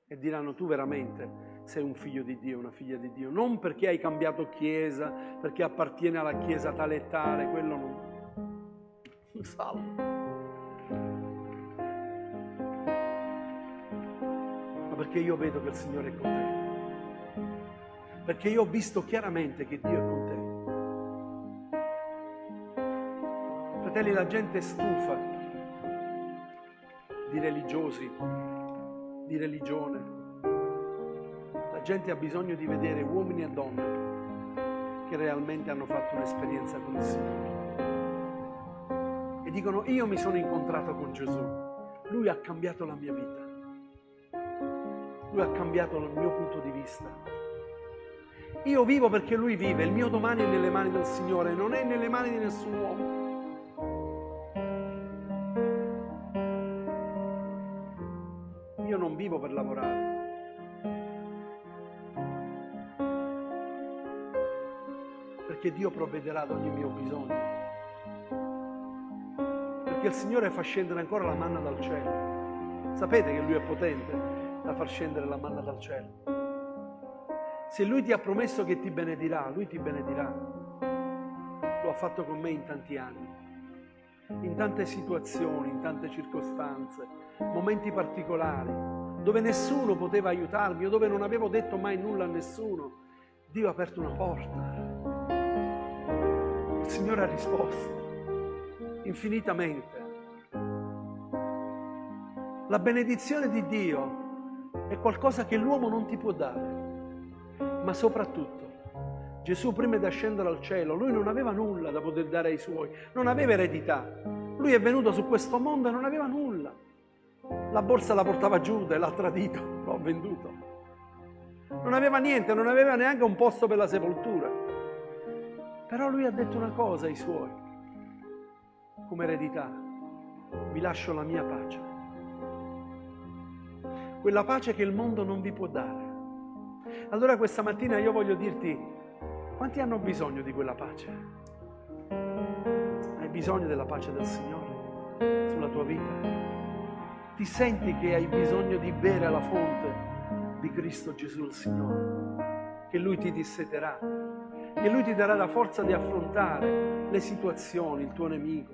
e diranno, tu veramente sei un figlio di Dio, una figlia di Dio, non perché hai cambiato chiesa, perché appartieni alla chiesa tale e tale, quello non salvo, ma perché io vedo che il Signore è con te, perché io ho visto chiaramente che Dio è con te. Fratelli, la gente è stufa di religiosi, di religione. La gente ha bisogno di vedere uomini e donne che realmente hanno fatto un'esperienza con il Signore e dicono, io mi sono incontrato con Gesù, Lui ha cambiato la mia vita, Lui ha cambiato il mio punto di vista. Io vivo perché Lui vive, il mio domani è nelle mani del Signore, non è nelle mani di nessun uomo. Io non vivo per lavorare. Perché Dio provvederà ad ogni mio bisogno. Perché il Signore fa scendere ancora la manna dal cielo. Sapete che Lui è potente da far scendere la manna dal cielo. Se Lui ti ha promesso che ti benedirà, Lui ti benedirà. Lo ha fatto con me in tanti anni, in tante situazioni, in tante circostanze, momenti particolari, dove nessuno poteva aiutarmi o dove non avevo detto mai nulla a nessuno. Dio ha aperto una porta. Il Signore ha risposto infinitamente. La benedizione di Dio è qualcosa che l'uomo non ti può dare. Ma soprattutto, Gesù prima di ascendere al cielo, Lui non aveva nulla da poter dare ai Suoi, non aveva eredità. Lui è venuto su questo mondo e non aveva nulla. La borsa la portava Giuda e l'ha tradito, lo ha venduto. Non aveva niente, non aveva neanche un posto per la sepoltura. Però lui ha detto una cosa ai suoi, come eredità: vi lascio la mia pace. Quella pace che il mondo non vi può dare. Allora questa mattina io voglio dirti, quanti hanno bisogno di quella pace? Hai bisogno della pace del Signore sulla tua vita? Ti senti che hai bisogno di bere alla fonte di Cristo Gesù il Signore? Che Lui ti disseterà, che Lui ti darà la forza di affrontare le situazioni, il tuo nemico,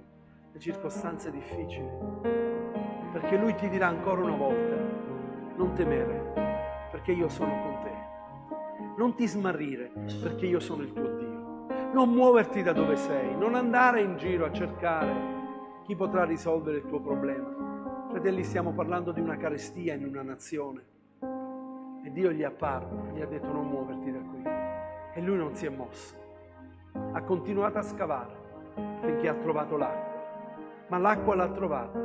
le circostanze difficili, perché Lui ti dirà ancora una volta: non temere, perché io sono con te. Non ti smarrire, perché io sono il tuo Dio. Non muoverti da dove sei, non andare in giro a cercare chi potrà risolvere il tuo problema. Fratelli, stiamo parlando di una carestia in una nazione. E Dio gli è apparso, gli ha detto: non muoverti da qui. E lui non si è mosso. Ha continuato a scavare finché ha trovato l'acqua. Ma l'acqua l'ha trovata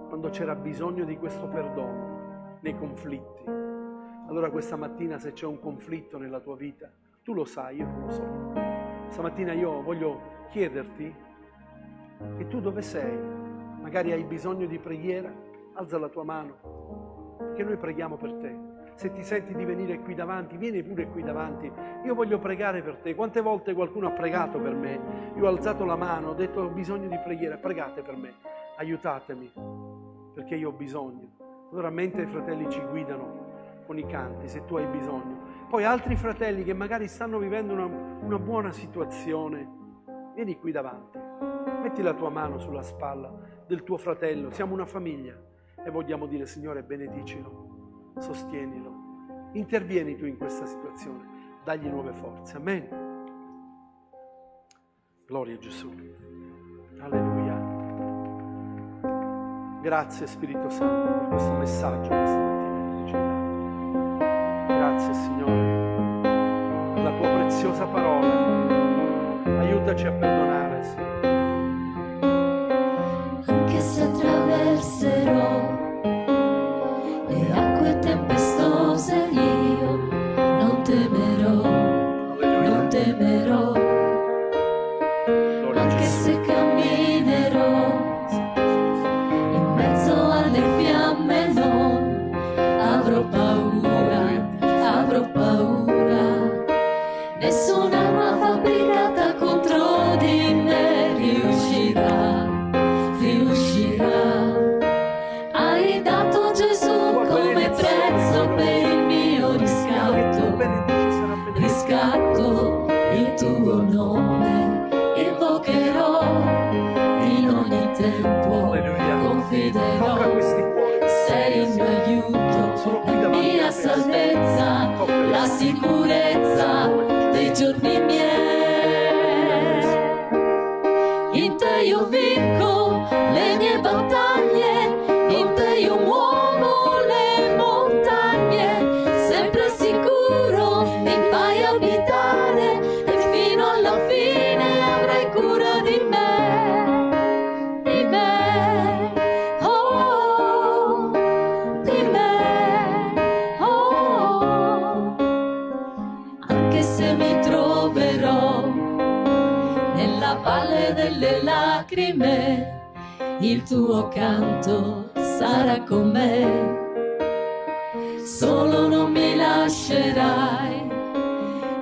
quando c'era bisogno di questo perdono nei conflitti. Allora questa mattina, se c'è un conflitto nella tua vita, tu lo sai, io non lo so. Stamattina io voglio chiederti che tu dove sei? Magari hai bisogno di preghiera? Alza la tua mano, che noi preghiamo per te. Se ti senti di venire qui davanti, vieni pure qui davanti. Io voglio pregare per te. Quante volte qualcuno ha pregato per me? Io ho alzato la mano, ho detto: ho bisogno di preghiera, pregate per me, aiutatemi, perché io ho bisogno. Allora mentre i fratelli ci guidano con i canti, se tu hai bisogno. Poi altri fratelli che magari stanno vivendo una buona situazione, vieni qui davanti, metti la tua mano sulla spalla del tuo fratello, siamo una famiglia e vogliamo dire: Signore, benedicilo, sostienilo, intervieni tu in questa situazione, dagli nuove forze. Amen. Gloria a Gesù. Alleluia. Grazie Spirito Santo per questo messaggio questa mattina che ci hai dato. Grazie Signore per la tua preziosa parola. Aiutaci a perdonare, Signore. Anche se attraverserò le acque tempestose, io non temerò, non temerò. Anche se camminerò in mezzo alle fiamme, non avrò paura, avrò paura. Nessuna arma fabbricata contro di me riuscirà, riuscirà. Hai dato Gesù come prezzo per il mio riscatto, riscatto. Il tuo nome invocherò in ogni tempo, confiderò. Sei il mio aiuto, la mia salvezza, la sicurezza dei giorni miei. In te io vinco le mie battaglie, in te io muovo le montagne. Sempre sicuro mi fai abitare e fino alla fine avrai cura di me, di me, oh, di me, oh. Anche se mi troverò nella valle delle lacrime, il tuo canto sarà con me. Solo non mi lascerai,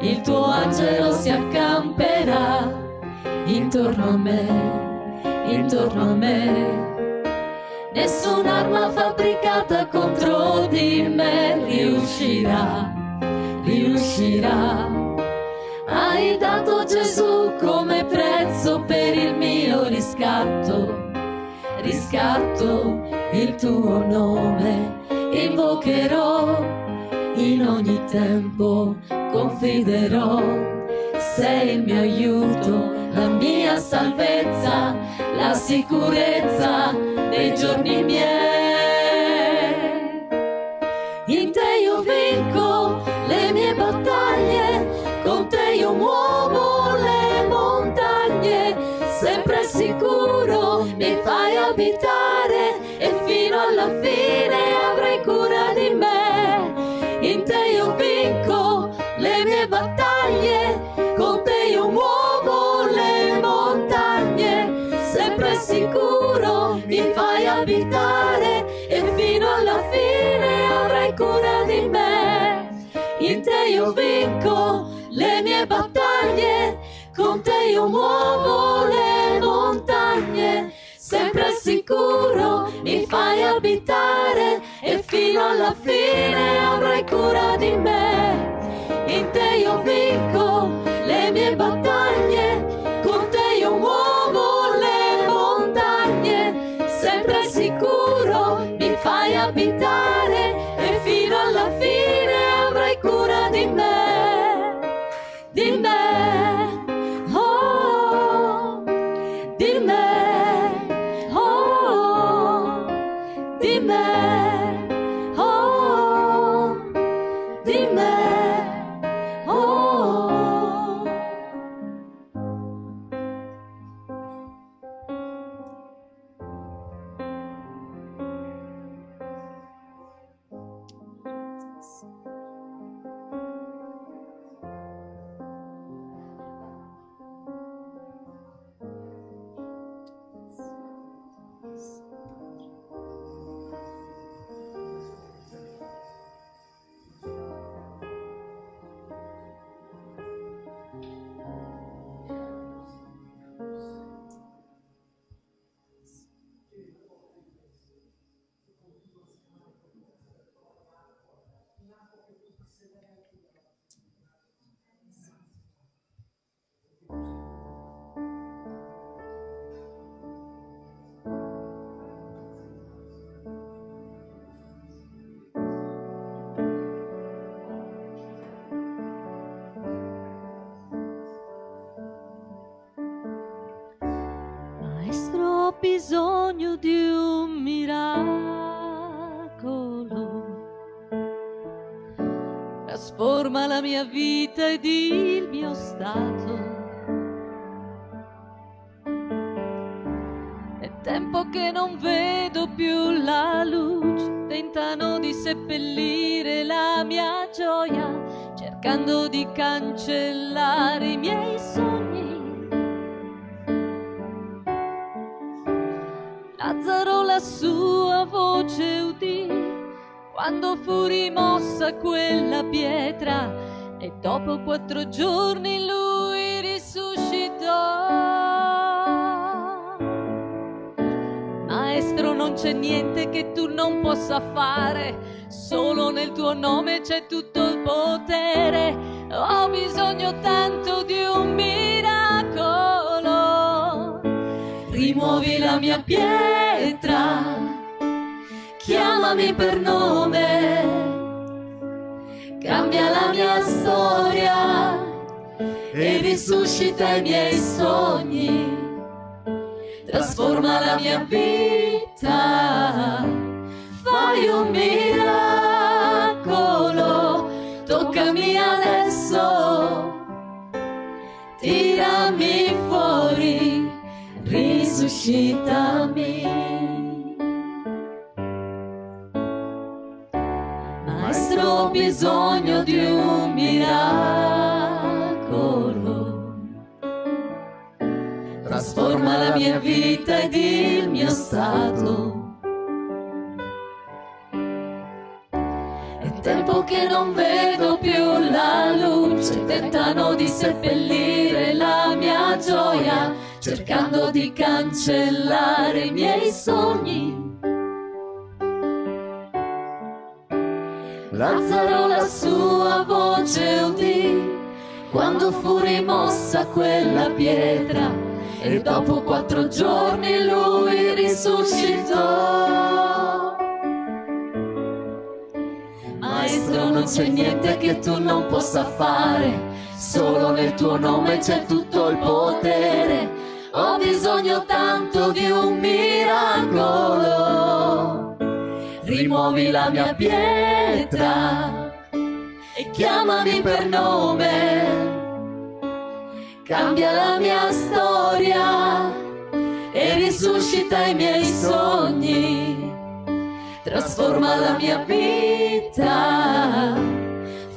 il tuo angelo si accamperà intorno a me, intorno a me. Nessun'arma fabbricata contro di me riuscirà, riuscirà. Hai dato Gesù come prezzo per il mio riscatto, riscatto. Il tuo nome invocherò in ogni tempo, confiderò. Sei il mio aiuto, la mia salvezza, la sicurezza dei giorni miei. In te io vinco le mie battaglie, con te io muovo le montagne. Sempre sicuro mi fai abitare e fino alla fine avrai cura di me. In te io vinco le mie battaglie, con te io muovo sicuro mi fai abitare e fino alla fine avrai cura di me. In te io vinco le mie battaglie, con te io muovo le montagne. Sempre al sicuro mi fai abitare e fino alla fine avrai cura di me. In te io vinco le mie battaglie, con te io muovo le montagne. Sempre al sicuro mi fai abitare e fino alla fine avrai cura di me, di me, oh, di me, oh, di me, oh, di me, oh. Maestro, ho bisogno di un miracolo. Trasforma la mia vita ed il mio stato. È tempo che non vedo più la luce, tentano di seppellire la mia gioia, cercando di cancellare i miei sogni. Lazzaro la sua voce udì quando fu rimossa quella pietra, e dopo 4 giorni lui risuscitò. Maestro, non c'è niente che tu non possa fare, solo nel tuo nome c'è tutto il potere. Ho bisogno tanto di un miracolo. Rimuovi la mia pietra, chiamami per nome, cambia la mia storia e risuscita i miei sogni. Trasforma la mia vita, fai un miracolo, toccami adesso, tirami fuori, risuscitami. Maestro, ho bisogno di un miracolo. Trasforma la mia vita ed il mio stato. È tempo che non vedo più la luce, tentano di seppellire la mia gioia, cercando di cancellare i miei sogni. Lazzaro la sua voce udì quando fu rimossa quella pietra, e dopo 4 giorni lui risuscitò. Maestro, non c'è niente che tu non possa fare, solo nel tuo nome c'è tutto il potere. Ho bisogno tanto di un miracolo. Rimuovi la mia pietra e chiamami per nome, cambia la mia storia e risuscita i miei sogni. Trasforma la mia vita,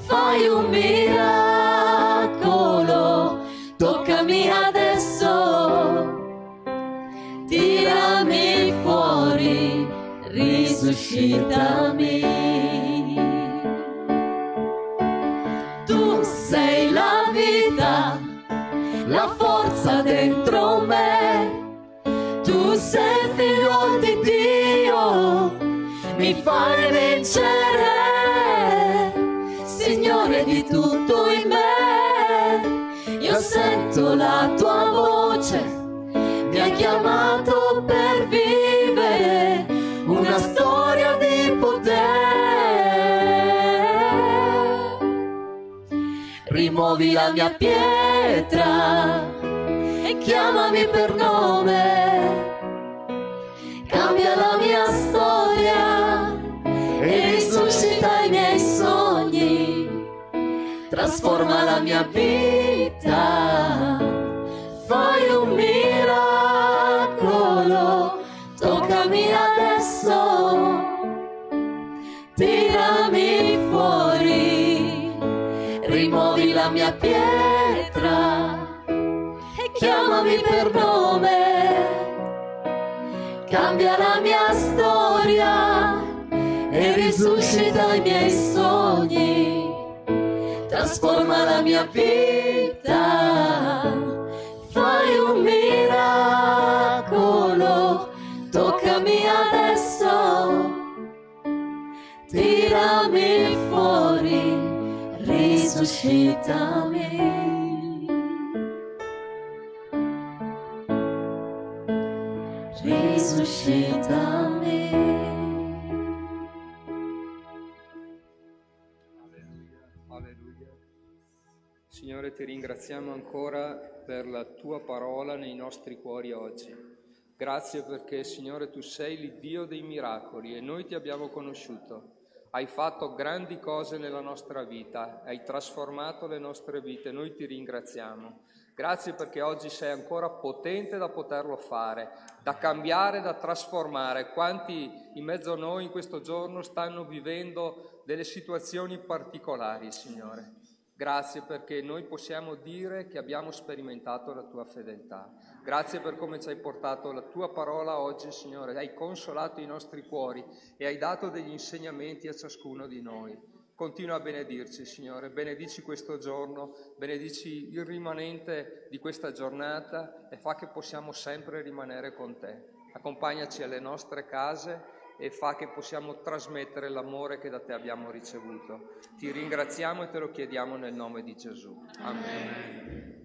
fai un miracolo, toccami adesso, tira risuscitami. Tu sei la vita, la forza dentro me, tu sei il figlio di Dio, mi fai vincere, Signore di tutto in me. Io sento la tua voce, mi hai chiamato per vivere una storia di potere. Rimuovi la mia pietra e chiamami per nome, cambia la mia storia e risuscita i miei sogni, trasforma la mia vita, fai un miracolo, toccami adesso, tirami fuori, rimuovi la mia pietra e chiamami per nome, cambia la mia storia e risuscita i miei sogni, trasforma la mia vita, fai un miracolo, toccami adesso, tirami fuori, risuscitami. Risuscitami. Alleluia. Signore, ti ringraziamo ancora per la tua parola nei nostri cuori oggi. Grazie perché, Signore, tu sei l'Iddio dei miracoli e noi ti abbiamo conosciuto. Hai fatto grandi cose nella nostra vita, hai trasformato le nostre vite, noi ti ringraziamo. Grazie perché oggi sei ancora potente da poterlo fare, da cambiare, da trasformare. Quanti in mezzo a noi in questo giorno stanno vivendo delle situazioni particolari, Signore. Grazie perché noi possiamo dire che abbiamo sperimentato la tua fedeltà. Grazie per come ci hai portato la tua parola oggi, Signore. Hai consolato i nostri cuori e hai dato degli insegnamenti a ciascuno di noi. Continua a benedirci, Signore, benedici questo giorno, benedici il rimanente di questa giornata e fa che possiamo sempre rimanere con te. Accompagnaci alle nostre case e fa che possiamo trasmettere l'amore che da te abbiamo ricevuto. Ti ringraziamo e te lo chiediamo nel nome di Gesù. Amen.